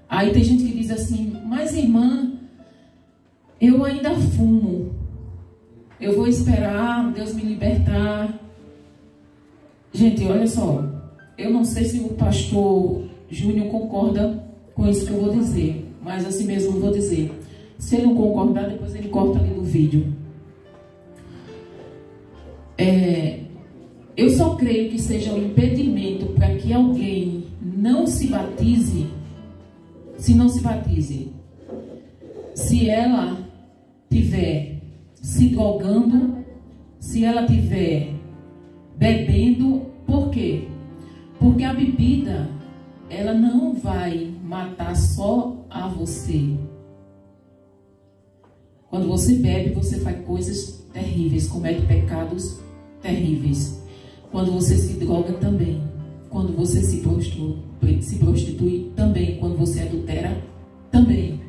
A: Aí tem gente que diz assim, mas irmã, eu ainda fumo. Eu vou esperar Deus me libertar. Gente, olha só. Eu não sei se o pastor Júnior concorda com isso que eu vou dizer. Mas assim mesmo eu vou dizer. Se ele não concordar, depois ele corta ali no vídeo. Eu só creio que seja um impedimento para que alguém não se batize, se não se batize, se ela tiver se drogando, se ela tiver bebendo. Por quê? Porque a bebida, ela não vai matar só a você. Quando você bebe, você faz coisas terríveis, comete pecados terríveis. Quando você se droga também. Quando você se prostitui também. Quando você adultera também.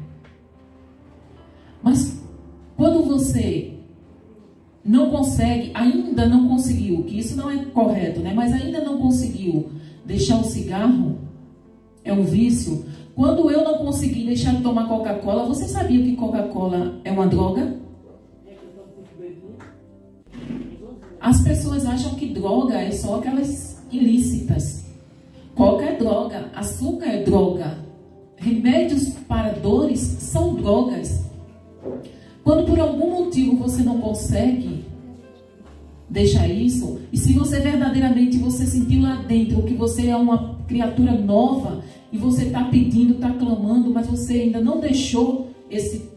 A: Mas quando você não consegue, ainda não conseguiu, que isso não é correto, né? Mas ainda não conseguiu deixar o cigarro, é um vício. Quando eu não consegui deixar de tomar Coca-Cola, você sabia que Coca-Cola é uma droga? As pessoas acham que droga é só aquelas ilícitas. Coca é droga, açúcar é droga, remédios para dores são drogas. Quando por algum motivo você não consegue deixar isso, e se você verdadeiramente você sentiu lá dentro que você é uma criatura nova e você está pedindo, está clamando, mas você ainda não deixou esse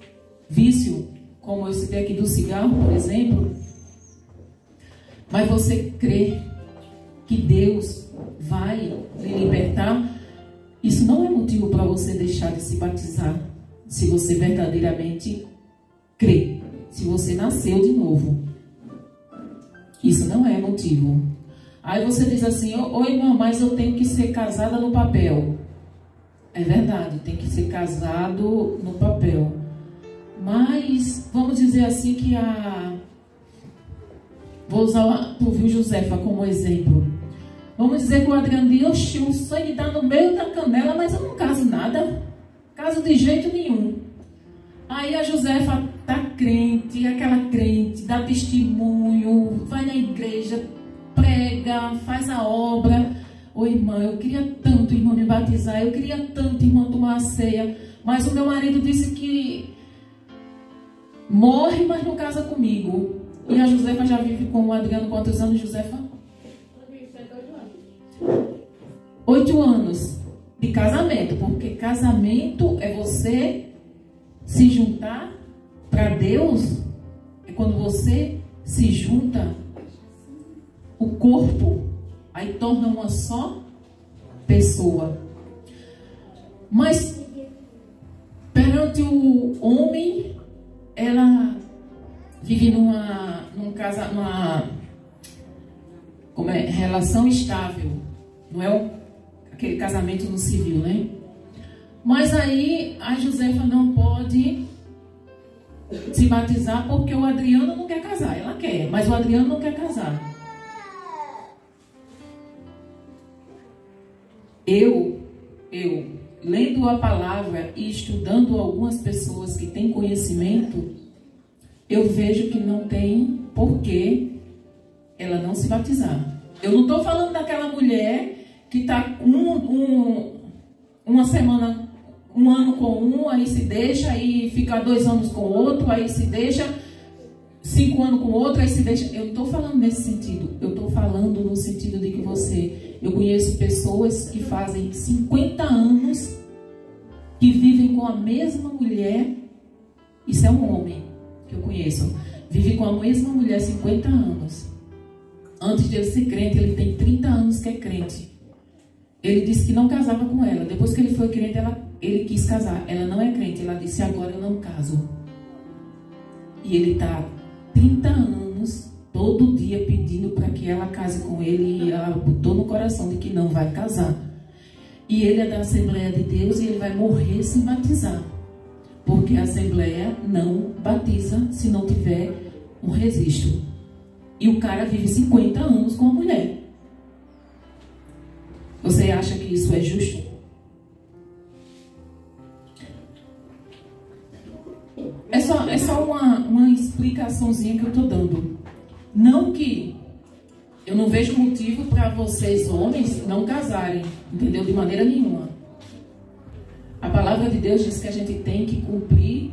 A: vício, como eu citei aqui do cigarro, por exemplo, mas você crê que Deus vai lhe libertar, isso não é motivo para você deixar de se batizar, se você verdadeiramente crê, se você nasceu de novo. Isso não é motivo. Aí você diz assim, oi irmã, mas eu tenho que ser casada no papel. É verdade, tem que ser casado no papel. Mas, vamos dizer assim que vou usar o Viu Josefa como exemplo. Vamos dizer que o Adriano diz, o sangue está no meio da canela, mas eu não caso nada. Caso de jeito nenhum. Aí a Josefa está crente, aquela crente, dá testemunho, vai na igreja, prega, faz a obra. Ô irmã, eu queria tanto, irmã, me batizar, eu queria tanto, irmã, tomar a ceia, mas o meu marido disse que morre, mas não casa comigo. E a Josefa já vive com o Adriano quantos anos, Josefa? 8 anos de casamento, porque casamento é você se juntar para Deus, é quando você se junta o corpo, aí torna uma só pessoa. Mas perante o homem, ela vive numa relação estável, não é aquele casamento no civil, né? Mas aí a Josefa não pode se batizar porque o Adriano não quer casar. Ela quer, mas o Adriano não quer casar. Eu lendo a palavra e estudando algumas pessoas que têm conhecimento, eu vejo que não tem porquê ela não se batizar. Eu não estou falando daquela mulher que está uma semana, um ano com um, aí se deixa, aí fica 2 anos com outro, aí se deixa 5 anos com outro, aí se deixa. Eu não estou falando nesse sentido. Eu estou falando no sentido de que eu conheço pessoas que fazem 50 anos que vivem com a mesma mulher. Isso é um homem que eu conheço. Vive com a mesma mulher 50 anos. Antes de ele ser crente, ele tem 30 anos que é crente. Ele disse que não casava com ela. Depois que ele foi crente, ele quis casar. Ela não é crente. Ela disse, agora eu não caso. E ele está 30 anos todo dia pedindo para que ela case com ele, e ela botou no coração de que não vai casar. E ele é da Assembleia de Deus e ele vai morrer sem batizar, porque a Assembleia não batiza se não tiver um registro. E o cara vive 50 anos com a mulher. Você acha que isso é justo? É só uma explicaçãozinha que eu estou dando. Não que eu não vejo motivo para vocês, homens, não casarem, entendeu? De maneira nenhuma. A palavra de Deus diz que a gente tem que cumprir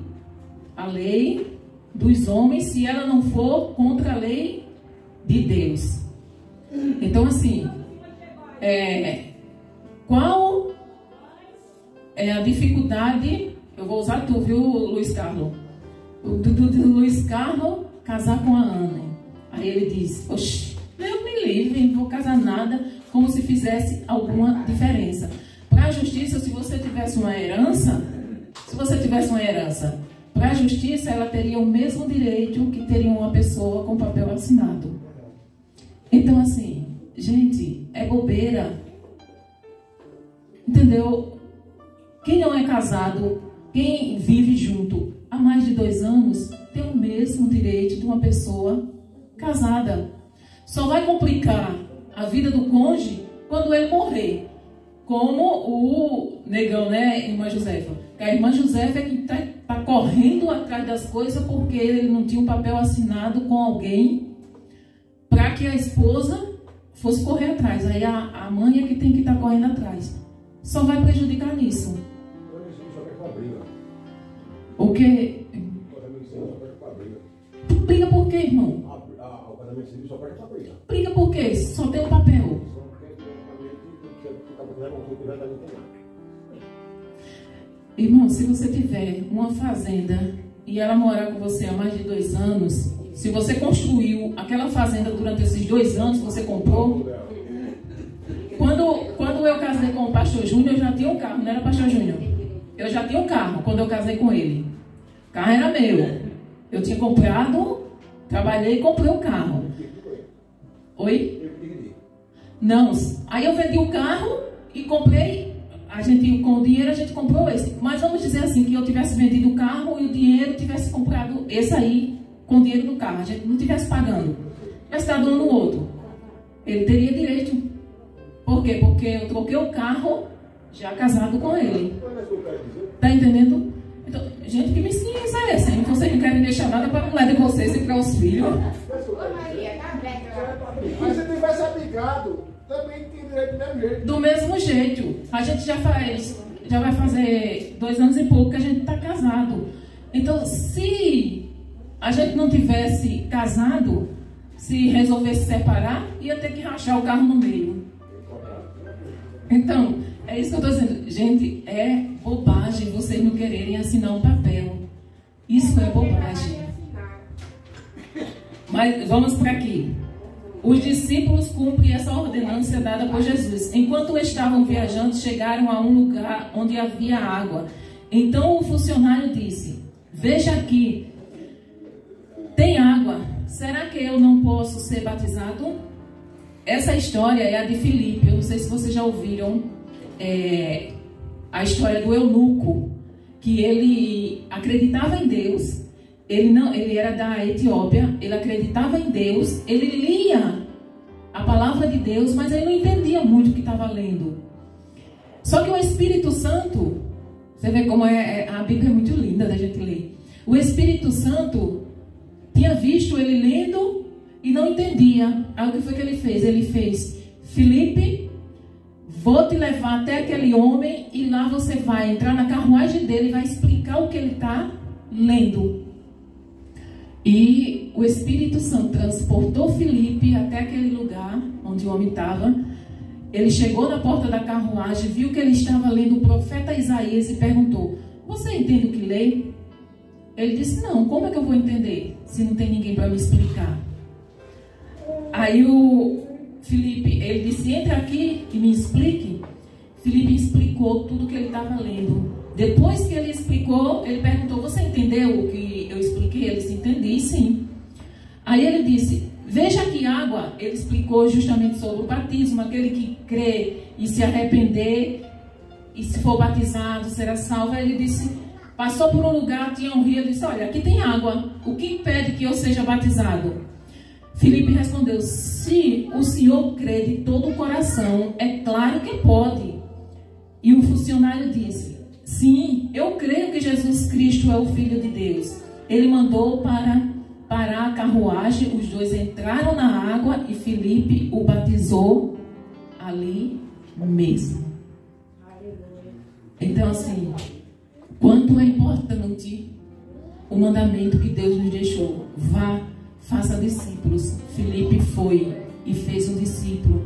A: a lei dos homens se ela não for contra a lei de Deus. Então, assim, qual é a dificuldade? Eu vou usar tu, viu, Luiz Carlos? Do Luiz Carlos casar com a Ana. Aí ele diz: oxe, Deus me livre, não vou casar nada, como se fizesse alguma diferença. Para a justiça, se você tivesse uma herança, para a justiça, ela teria o mesmo direito que teria uma pessoa com papel assinado. Então, assim, gente, é bobeira. Entendeu? Quem não é casado, quem vive junto há mais de 2 anos, tem o mesmo direito de uma pessoa casada. Só vai complicar a vida do cônjuge quando ele morrer. Como o negão, né, irmã Josefa? A irmã Josefa é que está correndo atrás das coisas porque ele não tinha um papel assinado com alguém para que a esposa fosse correr atrás. Aí a mãe é que tem que estar correndo atrás. Só vai prejudicar nisso. O quê? Briga por quê, irmão?
F: O casamento civil só perde pra briga.
A: Briga por quê? Só tem um papel. Irmão, se você tiver uma fazenda e ela morar com você há mais de 2 anos, se você construiu aquela fazenda durante esses 2 anos, você comprou. Quando eu casei com o pastor Júnior, eu já tinha um carro, não era pastor Júnior? Eu já tinha um carro quando eu casei com ele. O carro era meu. Eu tinha comprado, trabalhei e comprei o carro. Oi? Não. Aí eu vendi o carro e comprei. Com o dinheiro a gente comprou esse. Mas vamos dizer assim, que eu tivesse vendido o carro e o dinheiro tivesse comprado esse aí com o dinheiro do carro. A gente não tivesse pagando. Tivesse dado um no outro. Ele teria direito. Por quê? Porque eu troquei o carro já casado com ele. Tá entendendo? Então, gente, que ciência é essa, hein? Vocês não querem deixar nada para a mulher de vocês e para os filhos.
C: Mas se tivesse abdicado, também tem direito do mesmo jeito.
A: Do mesmo jeito. A gente já vai fazer 2 anos e pouco que a gente está casado. Então, se a gente não tivesse casado, se resolvesse separar, ia ter que rachar o carro no meio. Então, é isso que eu estou dizendo. Gente, é bobagem vocês não quererem assinar um papel. Isso é bobagem. Mas vamos para aqui. Os discípulos cumprem essa ordenança dada por Jesus. Enquanto estavam viajando, chegaram a um lugar onde havia água. Então o funcionário disse: veja aqui, tem água. Será que eu não posso ser batizado? Essa história é a de Filipe. Eu não sei se vocês já ouviram a história do eunuco, que ele acreditava em Deus. Ele era da Etiópia, ele acreditava em Deus, ele lia a palavra de Deus, mas ele não entendia muito o que estava lendo. Só que o Espírito Santo, você vê como a Bíblia é muito linda da gente ler. O Espírito Santo tinha visto ele lendo e não entendia. Aí o que foi que ele fez? Ele fez: Filipe, vou te levar até aquele homem e lá você vai entrar na carruagem dele e vai explicar o que ele está lendo. E o Espírito Santo transportou Filipe até aquele lugar onde o homem estava. Ele chegou na porta da carruagem, viu que ele estava lendo o profeta Isaías e perguntou: você entende o que lê? Ele disse: não, como é que eu vou entender se não tem ninguém para me explicar? Aí o Filipe, ele disse: entra aqui e me explique. Filipe explicou tudo o que ele estava lendo. Depois que ele explicou, ele perguntou: você entendeu o que eu expliquei? Ele disse: entendi, sim. Aí ele disse: Veja que água, ele explicou justamente sobre o batismo, aquele que crê e se arrepender, e se for batizado, será salvo. Ele disse, passou por um lugar, tinha um rio, ele disse, olha, aqui tem água, o que impede que eu seja batizado? Filipe respondeu, se o senhor crê de todo o coração, é claro que pode. E o funcionário disse, sim, eu creio que Jesus Cristo é o Filho de Deus. Ele mandou parar a carruagem, os dois entraram na água e Filipe o batizou ali mesmo. Então, assim, quanto é importante o mandamento que Deus nos deixou. Vá, faça discípulos. Filipe foi e fez um discípulo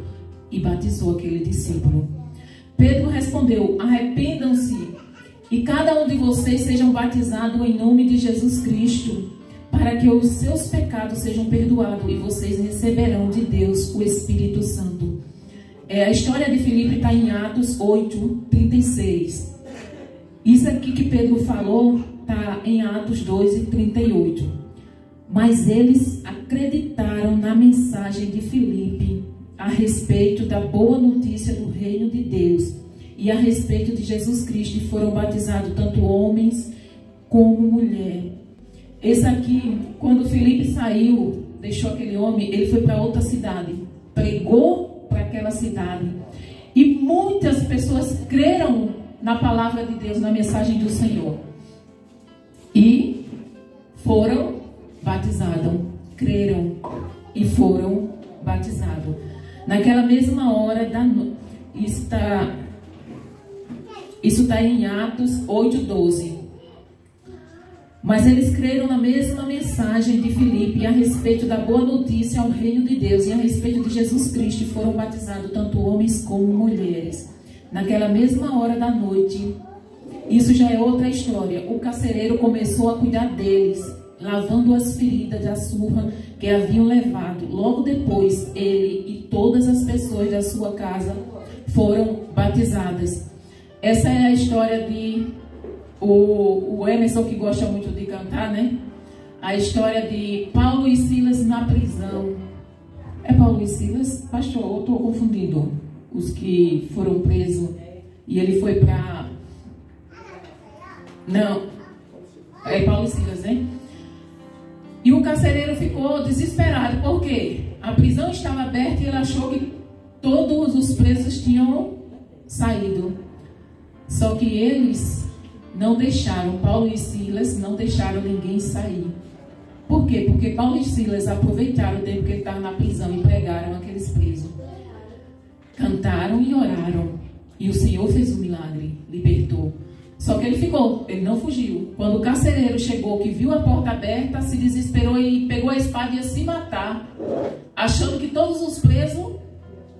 A: e batizou aquele discípulo. Pedro respondeu, arrependam-se e cada um de vocês sejam batizados em nome de Jesus Cristo, para que os seus pecados sejam perdoados e vocês receberão de Deus o Espírito Santo. A história de Filipe está em Atos 8:36. Isso aqui que Pedro falou está em Atos 2:38. Mas eles acreditaram na mensagem de Filipe a respeito da boa notícia do reino de Deus e a respeito de Jesus Cristo, e foram batizados tanto homens como mulher. Esse aqui, quando Filipe saiu, deixou aquele homem, ele foi para outra cidade, pregou para aquela cidade, e muitas pessoas creram na palavra de Deus, na mensagem do Senhor, e foram batizados, creram e foram batizados. Naquela mesma hora da noite, isso está em Atos 8:12. Mas eles creram na mesma mensagem de Filipe a respeito da boa notícia ao reino de Deus e a respeito de Jesus Cristo, e foram batizados tanto homens como mulheres. Naquela mesma hora da noite, isso já é outra história, o carcereiro começou a cuidar deles, lavando as feridas da surra que haviam levado. Logo depois, ele e todas as pessoas da sua casa foram batizadas. Essa é a história de o Emerson, que gosta muito de cantar, né? A história de Paulo e Silas na prisão. É Paulo e Silas? Pastor, eu estou confundindo os que foram presos. E ele foi para... Não, é Paulo e Silas, né? E o carcereiro ficou desesperado, porque a prisão estava aberta e ele achou que todos os presos tinham saído. Só que eles não deixaram, Paulo e Silas não deixaram ninguém sair. Por quê? Porque Paulo e Silas aproveitaram o tempo que ele estava na prisão e pregaram aqueles presos. Cantaram e oraram. E o Senhor fez um milagre, libertou. Só que ele ficou, ele não fugiu. Quando o carcereiro chegou, que viu a porta aberta, se desesperou e pegou a espada e ia se matar, achando que todos os presos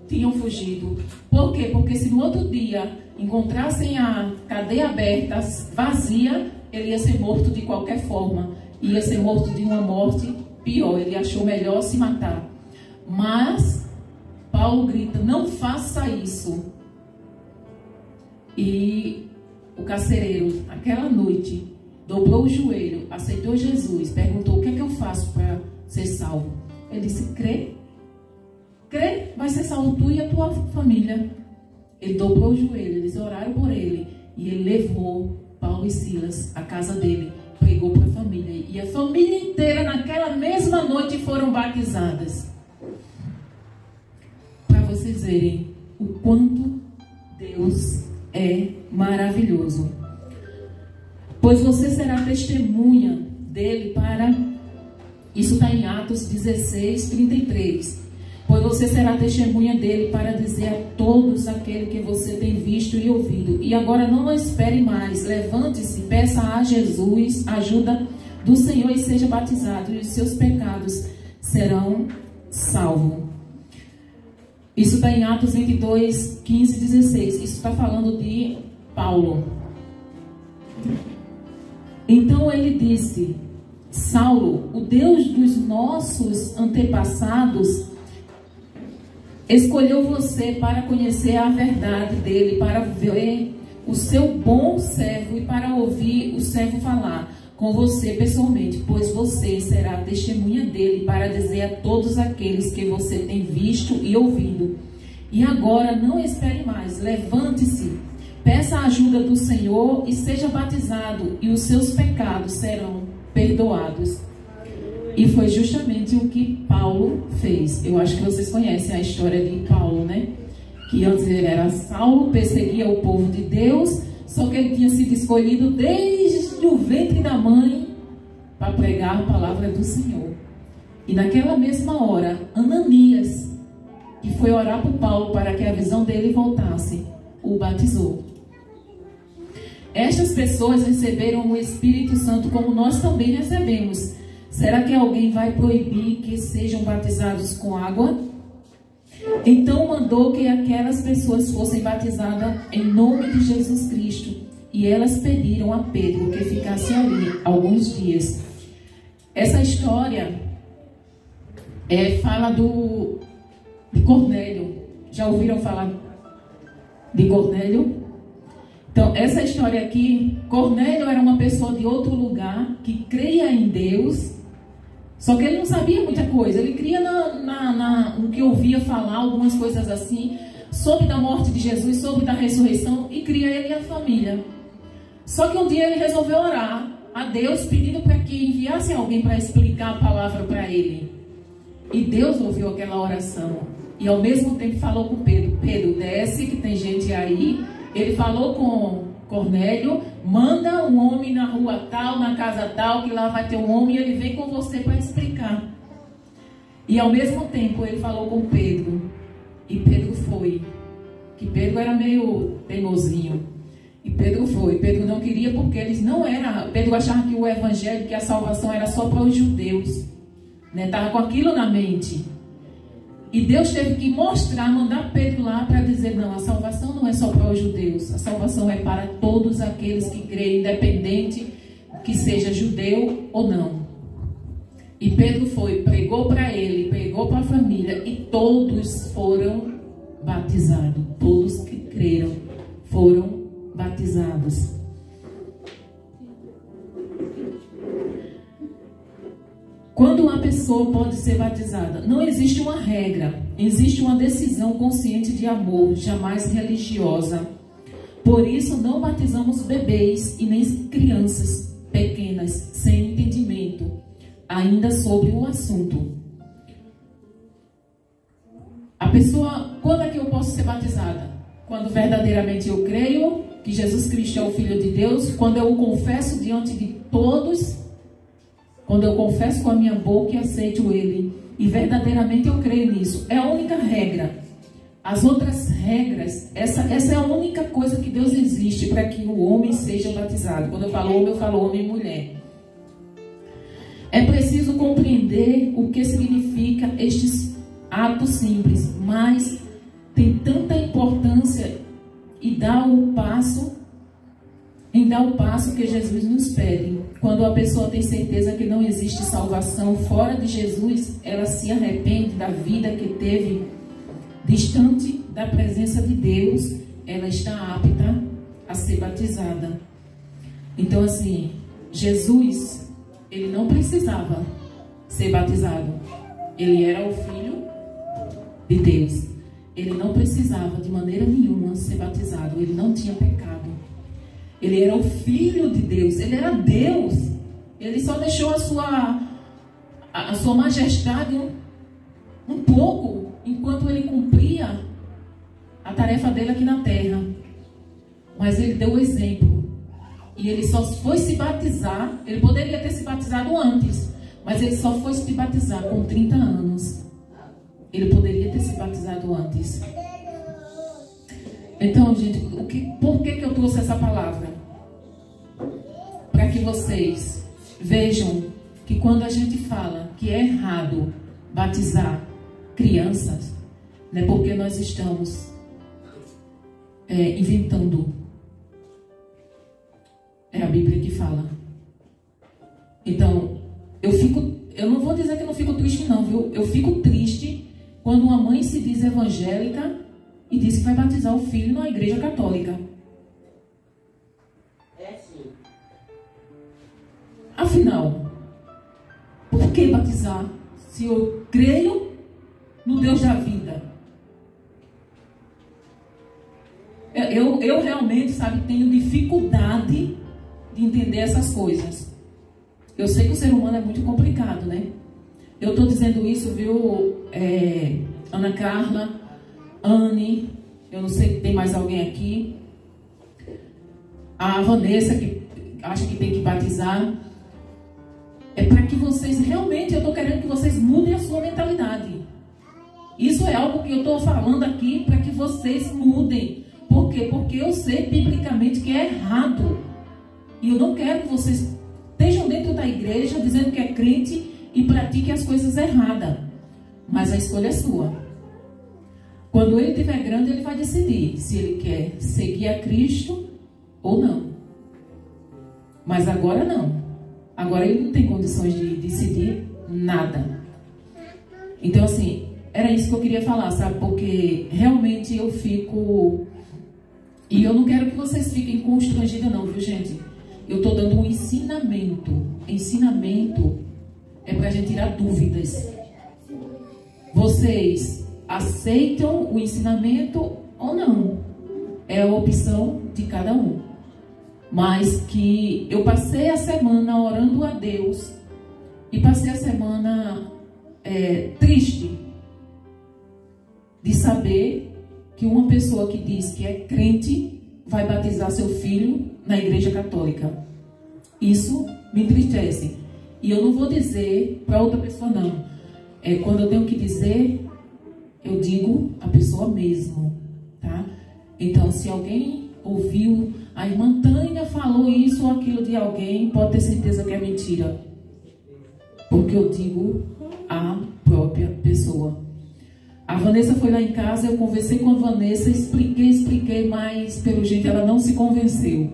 A: tinham fugido. Por quê? Porque se no outro dia encontrassem a cadeia aberta, vazia, ele ia ser morto de qualquer forma. Ia ser morto de uma morte pior. Ele achou melhor se matar. Mas Paulo grita, não faça isso. E o carcereiro, aquela noite, dobrou o joelho, aceitou Jesus, perguntou, o que é que eu faço para ser salvo? Ele disse, crê. Crê, vai ser salvo tu e a tua família. Ele dobrou o joelho, eles oraram por ele. E ele levou Paulo e Silas à casa dele, pregou para a família. E a família inteira, naquela mesma noite, foram batizadas. Para vocês verem o quanto Deus é maravilhoso. Pois você será testemunha dele para... Isso está em Atos 16:33. Pois você será testemunha dele para dizer a todos aquele que você tem visto e ouvido. E agora não espere mais. Levante-se, peça a Jesus ajuda do Senhor e seja batizado. E os seus pecados serão salvos. Isso está em Atos 22:15-16. Isso está falando de Paulo. Então ele disse, Saulo, o Deus dos nossos antepassados escolheu você para conhecer a verdade dele, para ver o seu bom servo e para ouvir o servo falar. com você pessoalmente, pois você será testemunha dele para dizer a todos aqueles que você tem visto e ouvido. E agora não espere mais, levante-se, peça a ajuda do Senhor e seja batizado, e os seus pecados serão perdoados. E foi justamente o que Paulo fez. Eu acho que vocês conhecem a história de Paulo, né? Que antes ele era Saulo, perseguia o povo de Deus, só que ele tinha sido escolhido desde o ventre da mãe para pregar a palavra do Senhor. E naquela mesma hora, Ananias, que foi orar por Paulo para que a visão dele voltasse, o batizou. Estas pessoas receberam o Espírito Santo como nós também recebemos. Será que alguém vai proibir que sejam batizados com água? Então mandou que aquelas pessoas fossem batizadas em nome de Jesus Cristo. E elas pediram a Pedro que ficasse ali alguns dias. Essa história fala de Cornélio. Já ouviram falar de Cornélio? Então, essa história aqui, Cornélio era uma pessoa de outro lugar que creia em Deus. Só que ele não sabia muita coisa. Ele cria no que ouvia falar, algumas coisas assim, soube da morte de Jesus, soube da ressurreição, e cria ele e a família. Só que um dia ele resolveu orar a Deus, pedindo para que enviasse alguém para explicar a palavra para ele. E Deus ouviu aquela oração. E ao mesmo tempo falou com Pedro: Pedro, desce que tem gente aí. Ele falou com Cornélio: manda um homem na rua tal, na casa tal, que lá vai ter um homem e ele vem com você para explicar. E ao mesmo tempo ele falou com Pedro, e Pedro foi. Que Pedro era meio teimosinho. E Pedro foi. Pedro não queria, porque eles não eram. Pedro achava que o evangelho, que a salvação era só para os judeus, né? Estava com aquilo na mente. E Deus teve que mostrar, mandar Pedro lá para dizer: não, a salvação não é só para os judeus, a salvação é para todos aqueles que creem, independente que seja judeu ou não. E Pedro foi, pregou para ele, pregou para a família, e todos foram batizados. Todos que creram foram batizados. Quando uma pessoa pode ser batizada? Não existe uma regra, existe uma decisão consciente de amor, jamais religiosa. Por isso não batizamos bebês e nem crianças pequenas, sem entendimento, ainda sobre o assunto. A pessoa, quando é que eu posso ser batizada? Quando verdadeiramente eu creio que Jesus Cristo é o Filho de Deus, quando eu o confesso diante de todos, quando eu confesso com a minha boca e aceito Ele, e verdadeiramente eu creio nisso. É a única regra. As outras regras, essa é a única coisa que Deus existe para que o homem seja batizado. Quando eu falo homem, eu falo homem e mulher. É preciso compreender o que significa estes atos simples, mas tem tanta importância em dar o passo que Jesus nos pede. Quando a pessoa tem certeza que não existe salvação fora de Jesus, ela se arrepende da vida que teve distante da presença de Deus, ela está apta a ser batizada. Então, assim, Jesus, ele não precisava ser batizado. Ele era o Filho de Deus. Ele não precisava de maneira nenhuma ser batizado. Ele não tinha pecado. Ele era o Filho de Deus. Ele era Deus. Ele só deixou a sua majestade um pouco, enquanto ele cumpria a tarefa dele aqui na terra. Mas ele deu o exemplo. E ele só foi se batizar. Ele poderia ter se batizado antes, mas ele só foi se batizar com 30 anos. Ele poderia ter se batizado antes. Então, gente, por que eu trouxe essa palavra? Para que vocês vejam que quando a gente fala que é errado batizar crianças, não é porque nós estamos inventando. É a Bíblia que fala. Então, eu não vou dizer que eu não fico triste não, viu? Eu fico triste quando uma mãe se diz evangélica e diz que vai batizar o filho na igreja católica.
E: É assim.
A: Afinal, por que batizar se eu creio no Deus da vida? Eu realmente, sabe, tenho dificuldade de entender essas coisas. Eu sei que o ser humano é muito complicado, né? Eu estou dizendo isso, viu, Ana Carla, Anne, eu não sei se tem mais alguém aqui, a Vanessa, que acha que tem que batizar. É para que vocês, realmente, eu estou querendo que vocês mudem a sua mentalidade. Isso é algo que eu estou falando aqui para que vocês mudem. Por quê? Porque eu sei biblicamente que é errado. E eu não quero que vocês estejam dentro da igreja dizendo que é crente e pratiquem as coisas erradas. Mas a escolha é sua. Quando ele estiver grande, ele vai decidir se ele quer seguir a Cristo ou não. Mas agora não. Agora ele não tem condições de decidir nada. Então, assim, era isso que eu queria falar, sabe? Porque realmente eu fico... E eu não quero que vocês fiquem constrangidas não, viu, gente? Eu estou dando um ensinamento. Ensinamento é para a gente tirar dúvidas. Vocês aceitam o ensinamento ou não? É a opção de cada um. Mas que eu passei a semana orando a Deus e passei a semana triste de saber que uma pessoa que diz que é crente vai batizar seu filho na igreja católica. Isso me entristece. E eu não vou dizer para outra pessoa não. Quando eu tenho que dizer, eu digo a pessoa mesmo, tá? Então, se alguém ouviu, a irmã Tânia falou isso ou aquilo de alguém, pode ter certeza que é mentira. Porque eu digo a própria pessoa. A Vanessa foi lá em casa, eu conversei com a Vanessa, expliquei, mas pelo jeito ela não se convenceu.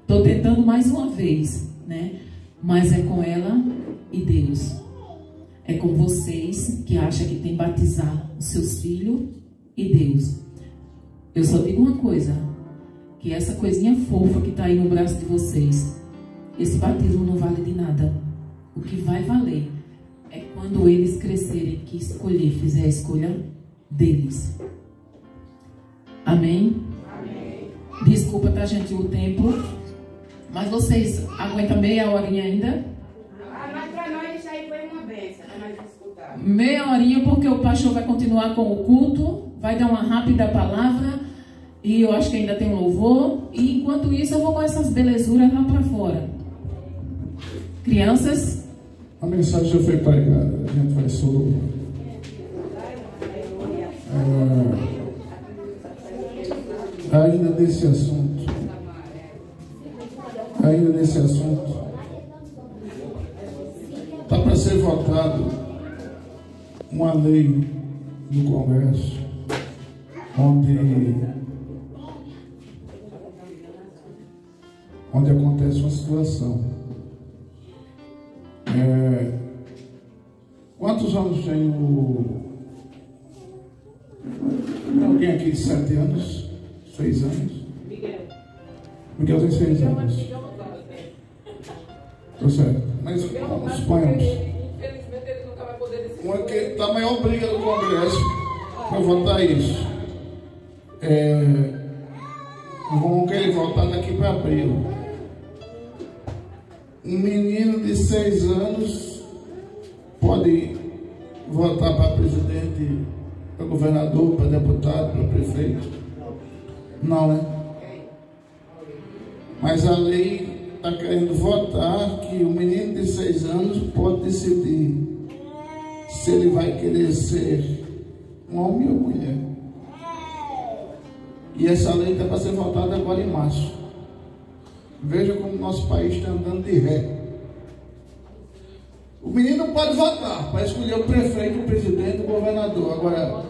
A: Estou tentando mais uma vez, né? Mas é com ela e Deus. É com vocês que acham que tem que batizar os seus filhos e Deus. Eu só digo uma coisa, que essa coisinha fofa que está aí no braço de vocês, esse batismo não vale de nada. O que vai valer é quando eles crescerem, que escolher, fizer a escolha deles. Amém? Amém. Desculpa, tá, gente, o tempo. Mas vocês aguentam meia horinha ainda?
E: Mas para nós isso aí foi uma benção, para nós escutar.
A: Meia horinha, porque o pastor vai continuar com o culto, vai dar uma rápida palavra, e eu acho que ainda tem um louvor. E enquanto isso, eu vou com essas belezuras lá para fora. Crianças...
C: A mensagem já foi pregada, a gente vai sobre ainda nesse assunto, está para ser votado uma lei no Congresso onde acontece uma situação. Quantos anos tem alguém aqui de 7 anos? 6 anos? Miguel tem 6 anos. Estou certo. Mas suponhamos.
D: Infelizmente ele nunca vai poder decidir.
C: Uma que está a maior briga do Congresso para votar isso. Vamos querer votar daqui para abril. Um menino de 6 anos pode votar para presidente, para governador, para deputado, para prefeito? Não, né? Mas a lei está querendo votar que o menino de 6 anos pode decidir se ele vai querer ser um homem ou mulher. E essa lei está para ser votada agora em março. Veja como o nosso país está andando de ré. O menino pode votar para escolher o prefeito, o presidente, o governador. Agora,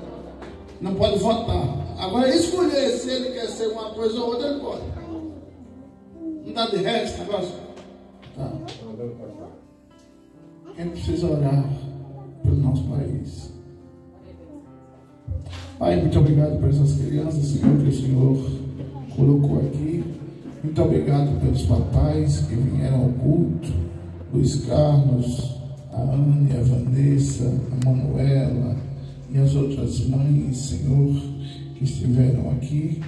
C: não pode votar. Agora, escolher se ele quer ser uma coisa ou outra, ele pode. Não dá de ré esse negócio? Tá. A gente precisa orar pelo nosso país. Pai, muito obrigado por essas crianças, Senhor, que o Senhor colocou aqui. Muito obrigado pelos papais que vieram ao culto. Luiz Carlos, a Anne, a Vanessa, a Manuela e as outras mães, Senhor, que estiveram aqui,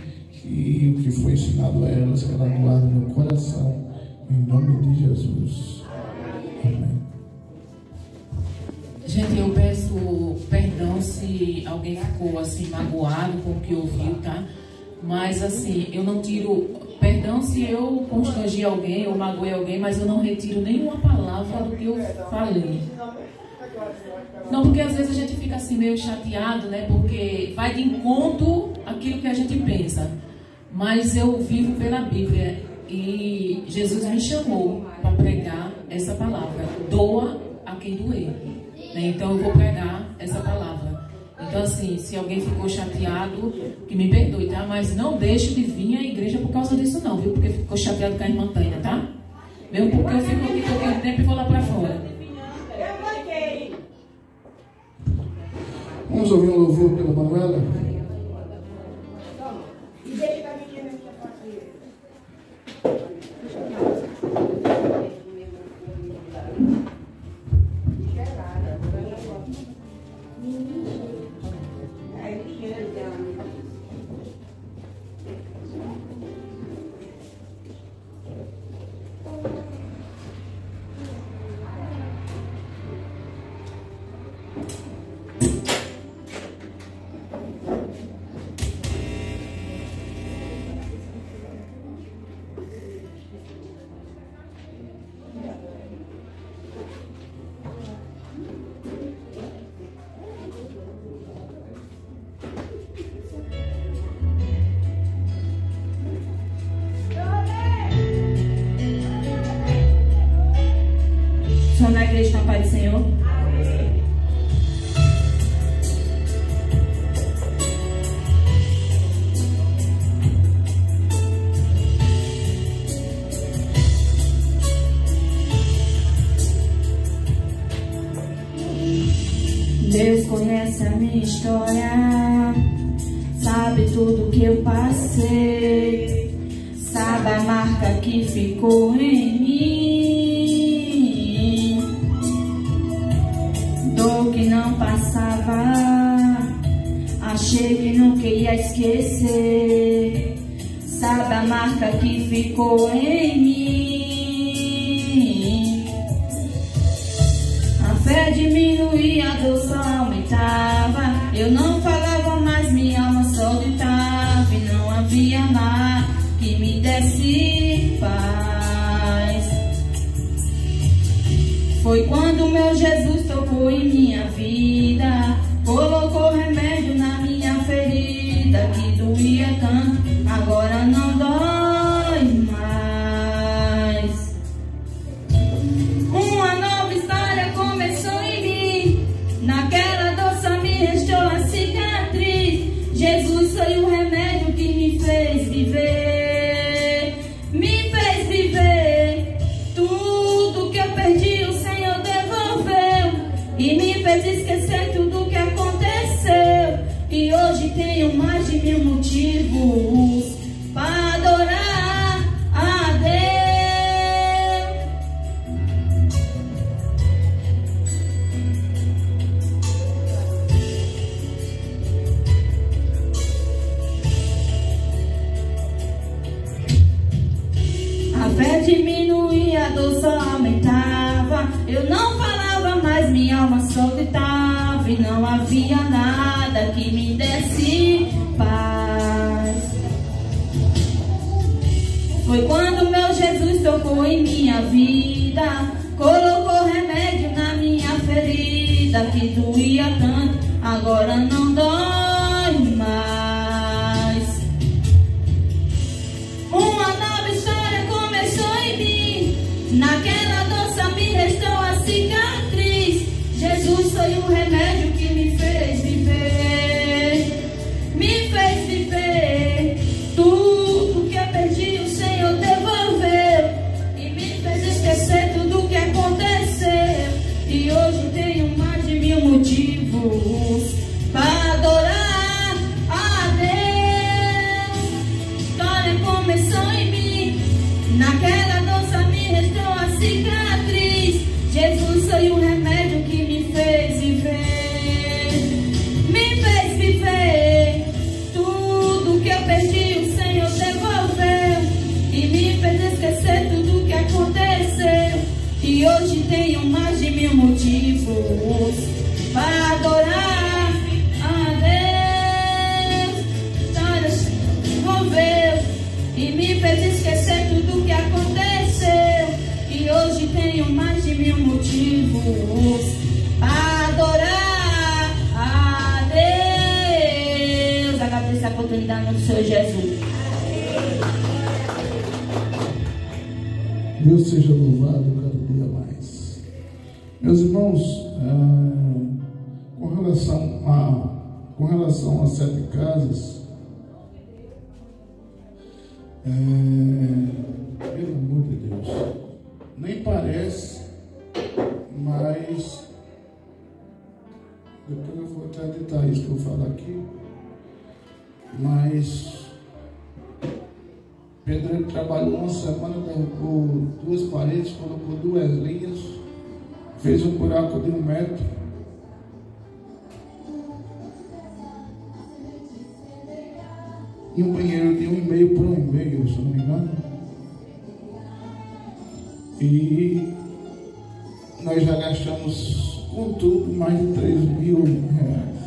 C: e o que foi ensinado a elas, que ela guarde no coração, em nome de Jesus. Amém.
A: Gente, eu peço perdão se alguém ficou assim magoado com o que ouviu, tá? Mas assim, eu não tiro perdão se eu constrangi alguém ou magoei alguém, mas eu não retiro nenhuma palavra do que eu falei. Não, porque às vezes a gente fica assim meio chateado, né? Porque vai de encontro aquilo que a gente pensa. Mas eu vivo pela Bíblia e Jesus me chamou para pregar essa palavra. Doa a quem doer. Né? Então eu vou pregar essa palavra. Então assim, se alguém ficou chateado, que me perdoe, tá? Mas não deixe de vir à igreja por causa disso não, viu? Porque ficou chateado com a irmã Taina, tá? Mesmo porque eu fico aqui todo o tempo e vou lá para fora.
C: Vamos ouvir um louvor pela Manuela?
G: Na igreja na paz do Senhor. Deus conhece a minha história, sabe tudo que eu passei, sabe a marca que ficou em mim. Que não passava, achei que nunca ia esquecer, sabe a marca que ficou em mim. A fé diminuía, a dor só aumentava, eu não falava mais, minha alma só gritava, e não havia nada que me desse paz. Foi quando meu Jesus tocou em minha vida, colocou remédio na minha ferida, que doía tanto, agora não dói mais. Uma nova história começou em mim, naquela dor só me restou a cicatriz. Jesus foi o remédio que me fez viver, me fez viver. Tudo que eu perdi o Senhor devolveu e me fez esquecer tudo que aconteceu. E hoje tenho mais de 1000 motivos para adorar a Deus. A fé diminuía, a dor só aumentava, eu não falava mais, minha alma só gritava, e não havia nada que me desse paz. Foi quando meu Jesus tocou em minha vida, colocou remédio na minha ferida, que doía tanto, agora não dói mais. Uma nova história começou em mim, naquela dor só me restou a cicatriz. Jesus foi o remédio que me fez viver, me fez viver. Tudo que eu perdi o Senhor devolveu e me fez esquecer tudo que aconteceu. E hoje tenho mais de 1000 motivos para adorar a Deus. História começou em mim, naquela dor só me restou a cicatriz. motivos para adorar a Deus. Moveu e me fez esquecer tudo que aconteceu. E hoje tenho mais de 1000 motivos para adorar a Deus. Agradeço a oportunidade do Senhor Jesus.
C: Deus seja louvado cada dia mais. Meus irmãos, com relação às 7 casas, pelo amor de Deus, nem parece, mas depois eu vou até editar isso que eu falo aqui, mas Pedro trabalhou uma semana, derrubou 2 paredes, colocou 2 linhas, fez um buraco de 1 metro. E um banheiro de 1,5 por 1,5, se não me engano. E nós já gastamos com tudo mais de 3.000 reais.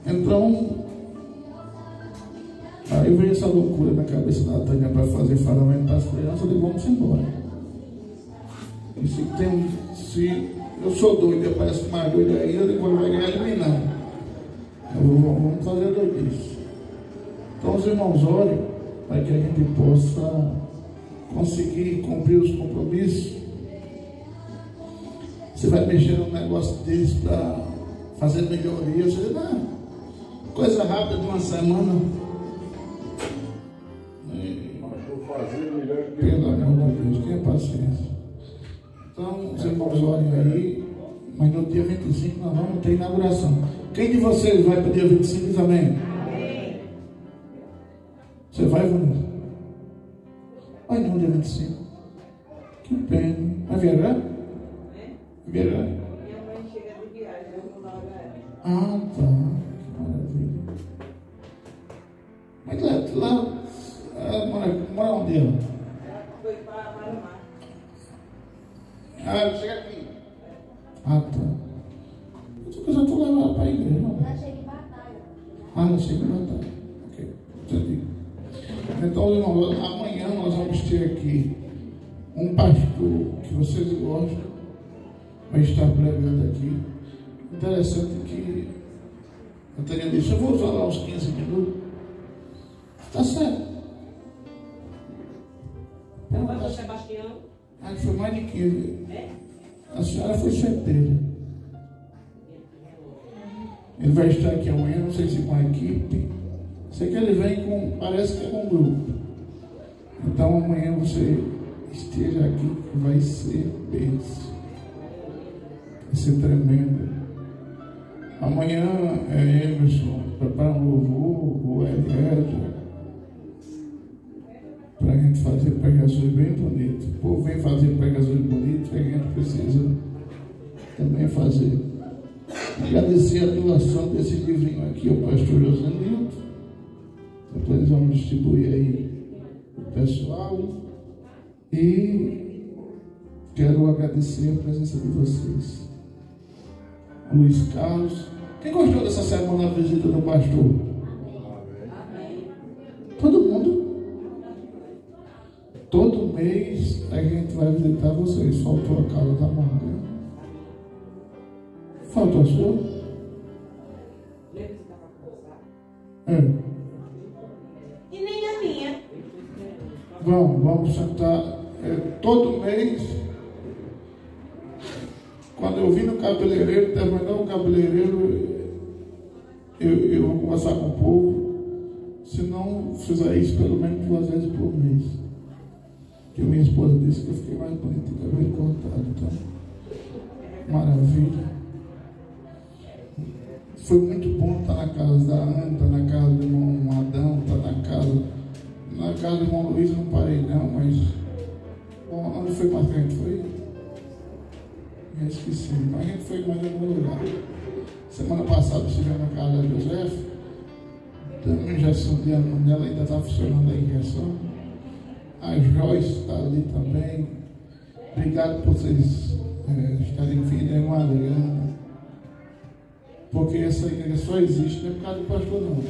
C: Então, aí veio essa loucura na cabeça da Tânia para fazer falamento para as crianças. Eu falei, vamos embora. E se eu sou doido, eu pareço mais doido ainda, depois vai ganhar eliminando. Vamos fazer doidice. Então os irmãos orem para que a gente possa conseguir cumprir os compromissos. Você vai mexer num negócio desse para fazer melhoria. Você diz, não, coisa rápida de uma semana. Pelo amor de Deus, tenha paciência. Então, os irmãos orem aí, mas no dia 25 nós vamos ter inauguração. Quem de vocês vai para o dia 25 diz amém? Amém. Você vai, Vanessa? Vai não, dia 25. Que pena. Vai viajar? Vai viajar?
E: Minha mãe chega de viagem, eu vou lá.
C: Ah, tá. Que maravilha. Mas lá mora onde ela?
E: Ela foi para Maramá.
C: Ah, chega aqui. Ah, tá. Eu já estou levando para a igreja. Não.
H: Ela chega em batalha.
C: Ah, ela chega em batalha. Ok, entendi. Então, irmãos, amanhã nós vamos ter aqui um pastor que vocês gostam, vai estar pregando aqui. Interessante que eu teria dito, eu vou usar lá uns 15 minutos. Está certo.
B: Não vai para o Sebastião?
C: Ah, foi mais de 15.
B: É?
C: A senhora foi certeira. Ele vai estar aqui amanhã, não sei se com a equipe. Sei que ele vem com, parece que é com um grupo. Então amanhã você esteja aqui, que vai ser bênção. Vai ser tremendo. Amanhã é Emerson, prepara um louvor, o Eliezer, para a gente fazer pregações bem bonitas. O povo vem fazer pregações bonitas, a gente precisa também fazer. Agradecer a doação desse livrinho aqui ao pastor José Nilton. Depois vamos distribuir aí o pessoal. E quero agradecer a presença de vocês. Luiz Carlos. Quem gostou dessa semana da visita do pastor? Amém. Todo mundo? Todo mês a gente vai visitar vocês. Faltou a casa da Morgana. Faltou a sua? É.
E: E nem a minha.
C: Vamos sentar. Todo mês, quando eu vim no cabeleireiro, terminou o cabeleireiro, eu vou conversar com o povo. Se não fizer isso pelo menos 2 vezes por mês. Porque minha esposa disse que eu fiquei mais bonito de cabelo cortado. Então, maravilha. Foi muito bom estar na casa da Ana, estar na casa do irmão Adão, estar na casa do irmão Luiz, não parei não, mas bom, onde foi mais que a gente foi? Eu esqueci, mas a gente foi mais em algum lugar. Semana passada estivemos na casa da José, também injeção de ano dela ainda está funcionando a injeção. A Joyce está ali também. Obrigado por vocês estar em vida em Mariana. Porque essa igreja só existe, não é por causa do pastor, não.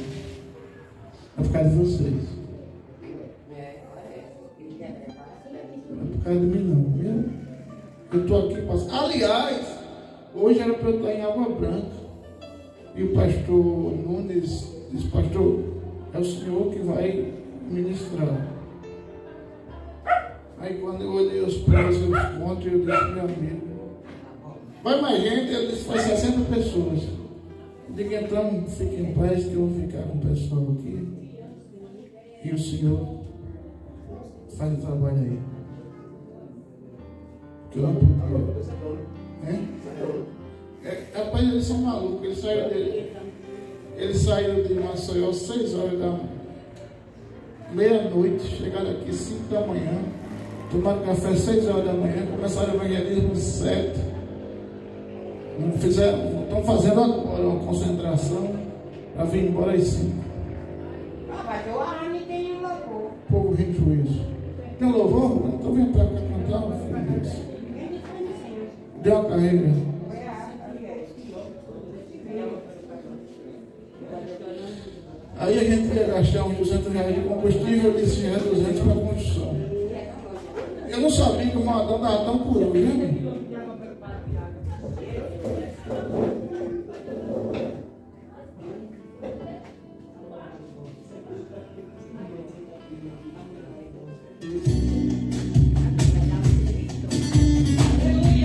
C: É por causa de vocês. Não é por causa de mim, não, viu? Eu estou aqui passando. Aliás, hoje era para eu estar em Água Branca. E o pastor Nunes disse: pastor, é o senhor que vai ministrar. Aí quando eu olhei os preços, os contos, eu disse: meu amigo, vai mais gente? Ele disse: vai 60 pessoas. Eu digo: então fique em paz que eu vou ficar com o pessoal aqui. E o senhor faz o trabalho aí. Que eu não podia. Rapaz, eles são malucos. Eles saíram de Maceió às 6 horas da meia-noite, chegaram aqui 5 da manhã, tomaram café às 6 horas da manhã, começaram o evangelismo às 7. Estão fazendo agora uma concentração para vir embora às 5.
E: Mas o Arane tem um louvor.
C: Pouco gente juízo. Tem um louvor? Então vem para cá cantar, um filho Deus. Deu uma carreira. Aí a gente ia gastar uns 200 reais de combustível, eu disse: é 200 para a construção. Eu não sabia que o Madão estava tão por hoje, né?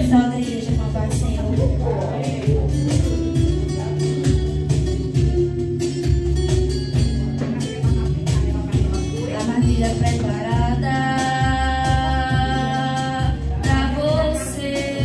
G: Só da igreja com a paz do Senhor. Preparada pra você.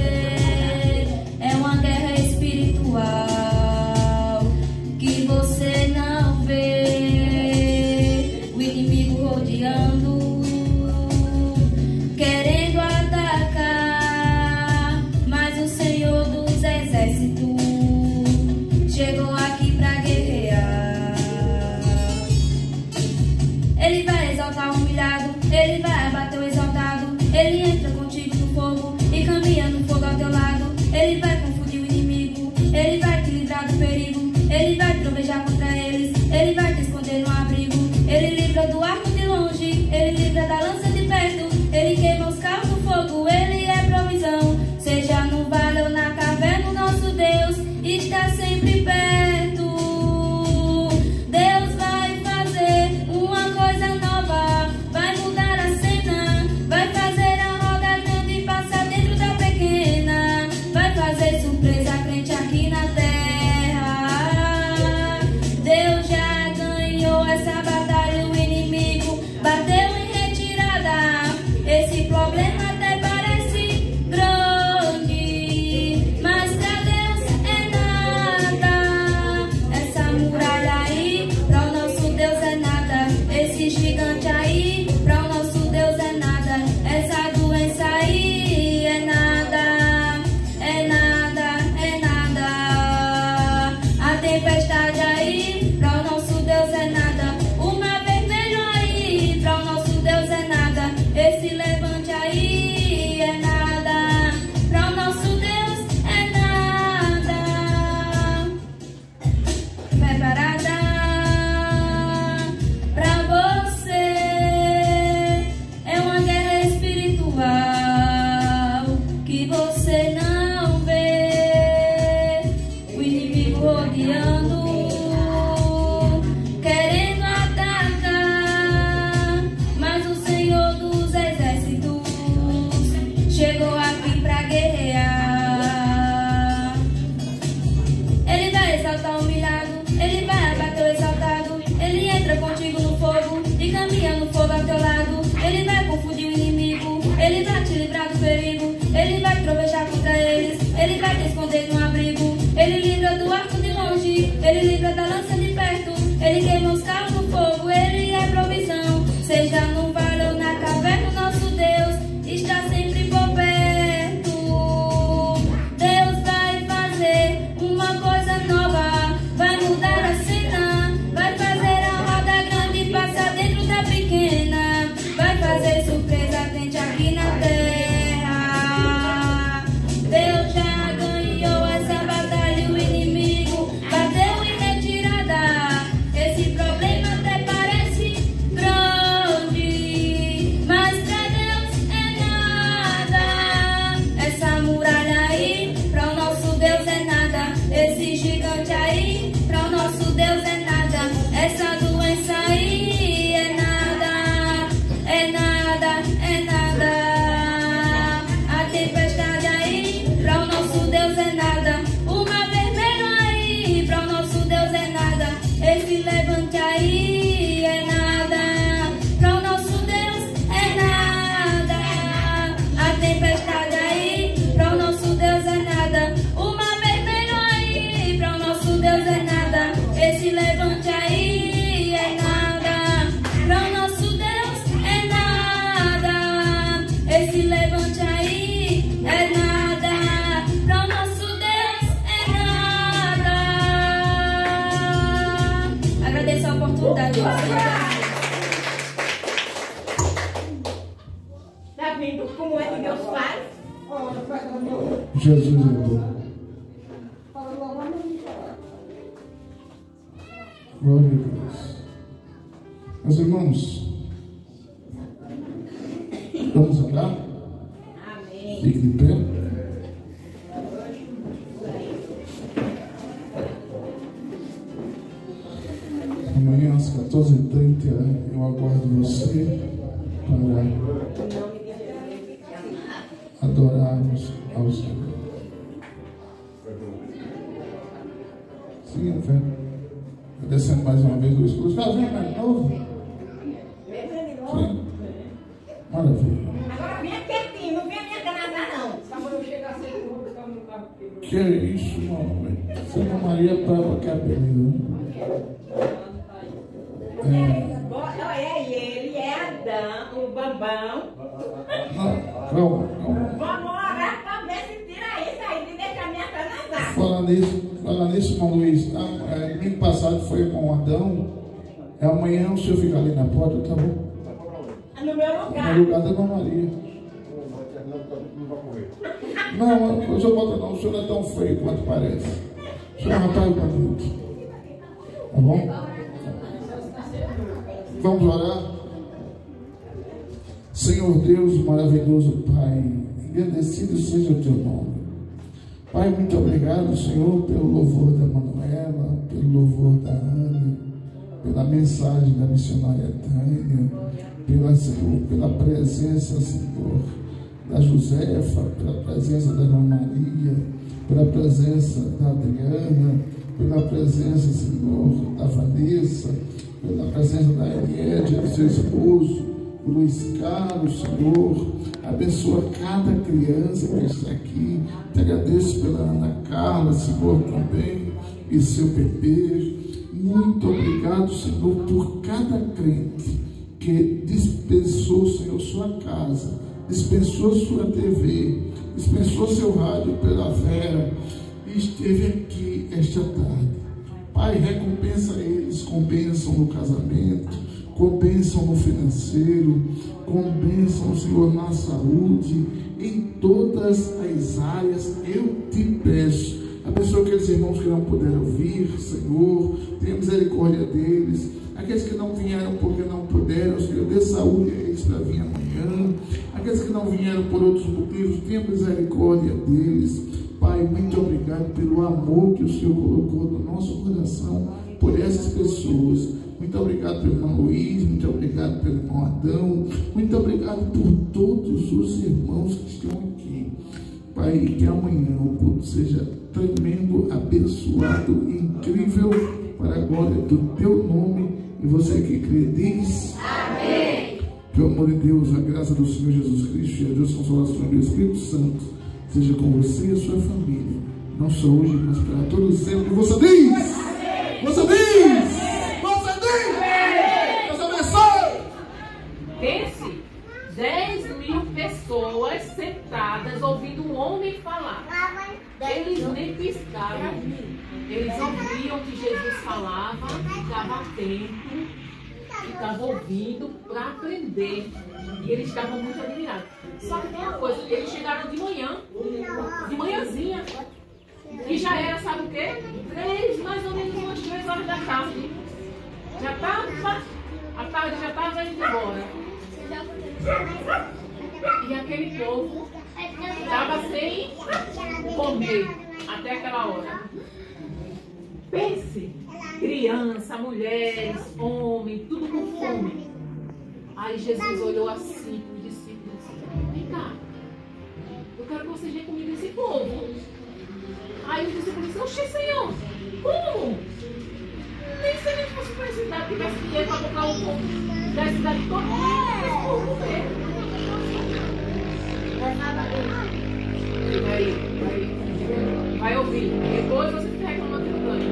C: Senhor. Glória a Deus. Meus irmãos, vamos orar?
E: Amém.
C: Fique de pé. Amanhã às 14h30 eu aguardo você para adorarmos ao Senhor. Sim, fé. Agradecendo mais uma vez o escudo. Já vem mais novo? Sim. Maravilha.
E: Agora venha quietinho, não venha me acanazar não.
B: Quando eu chegar sem tudo, eu no carro quebrou.
C: Que é isso, mamãe? Santa Maria Prava Cabelo.
E: Olha aí, ele é Adão, o Bambão.
C: Calma.
E: Vamos orar pra ver se tira isso aí de deixar me acanazar.
C: Fala nisso, irmão Luiz. Domingo passado foi com Adão. Amanhã o senhor fica ali na porta, tá bom?
E: No meu lugar.
C: No lugar da Dona Maria. Não, o senhor bota não. O senhor não é tão feio quanto parece. O senhor é um rapaz bonito. Tá bom? Vamos orar? Senhor Deus maravilhoso, Pai, engrandecido seja o teu nome. Pai, muito obrigado, Senhor, pelo louvor da Manuela, pelo louvor da Ana, pela mensagem da missionária Tânia, pela presença, Senhor, da Josefa, pela presença da Dona Maria, pela presença da Adriana, pela presença, Senhor, da Vanessa, pela presença da Eliédia, do seu esposo, o Luiz Carlos, Senhor. Abençoa cada criança que está aqui. Te agradeço pela Ana Carla, Senhor, também, e seu bebê. Muito obrigado, Senhor, por cada crente que dispensou, Senhor, sua casa, dispensou sua TV, dispensou seu rádio pela Vera e esteve aqui esta tarde. Pai, recompensa eles com bênção no casamento, com bênção no financeiro, com bênção, Senhor, na saúde, em todas as áreas. Eu te peço, abençoa aqueles irmãos que não puderam vir, Senhor, tenha misericórdia deles. Aqueles que não vieram porque não puderam, Senhor, dê saúde a eles para vir amanhã. Aqueles que não vieram por outros motivos, tenha misericórdia deles. Pai, muito obrigado pelo amor que o Senhor colocou no nosso coração por essas pessoas. Muito obrigado pelo irmão Luiz, muito obrigado pelo irmão Adão, muito obrigado por todos os irmãos que estão aqui. Pai, que amanhã o culto seja tremendo, abençoado, incrível, para a glória do teu nome. E você que crê, diz amém. Pelo amor de Deus, a graça do Senhor Jesus Cristo e a Deus consolação do Espírito Santo seja com você e a sua família, não só hoje, mas para todos sempre. Você diz? Você diz? Você diz? Deus abençoe.
D: Pense, 10.000 pessoas sentadas ouvindo um homem falar. Eles nem piscaram. Eles ouviam que Jesus falava, ficavam atentos, estavam ouvindo para aprender. E eles estavam muito admirados. Só que tem uma coisa, eles chegaram de manhãzinha. E já era, sabe o quê? Mais ou menos umas 3 horas da tarde. Já estava, a tarde já estava indo embora. E aquele povo estava sem comer até aquela hora. Pense, criança, mulheres, homem, tudo com fome. Aí Jesus olhou assim para os discípulos e disse: vem cá, eu quero que vocês venham comigo esse povo. Aí os discípulos disseram: oxe, Senhor, como? Nem se a gente fosse para a cidade, tivesse dinheiro para comprar o povo da cidade toda, esse povo comer. Vai ouvir. Depois você fica reclamando do plano.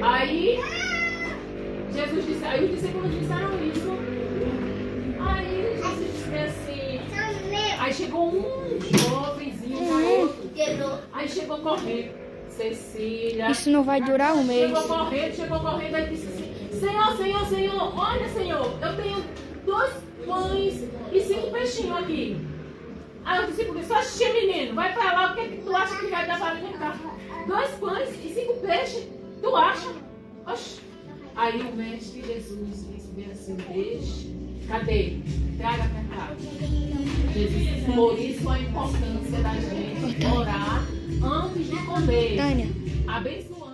D: Aí Jesus disse, aí os discípulos disseram isso. Aí Jesus disse assim. Aí chegou um jovenzinho, aí chegou correndo. Cecília.
G: Isso não vai durar um mês.
D: Chegou correndo, aí disse assim: Senhor, olha, Senhor, eu tenho 2 pães e 5 peixinhos aqui. Aí o discípulo disse, oxe, menino, vai pra lá, o que tu acha que vai dar para alimentar? 2 pães e 5 peixes, tu acha? Oxe. Aí o mestre Jesus disse bem assim, deixe, cadê? Traga pra cá. Jesus disse, por isso a importância da gente orar antes de comer. Abençoando.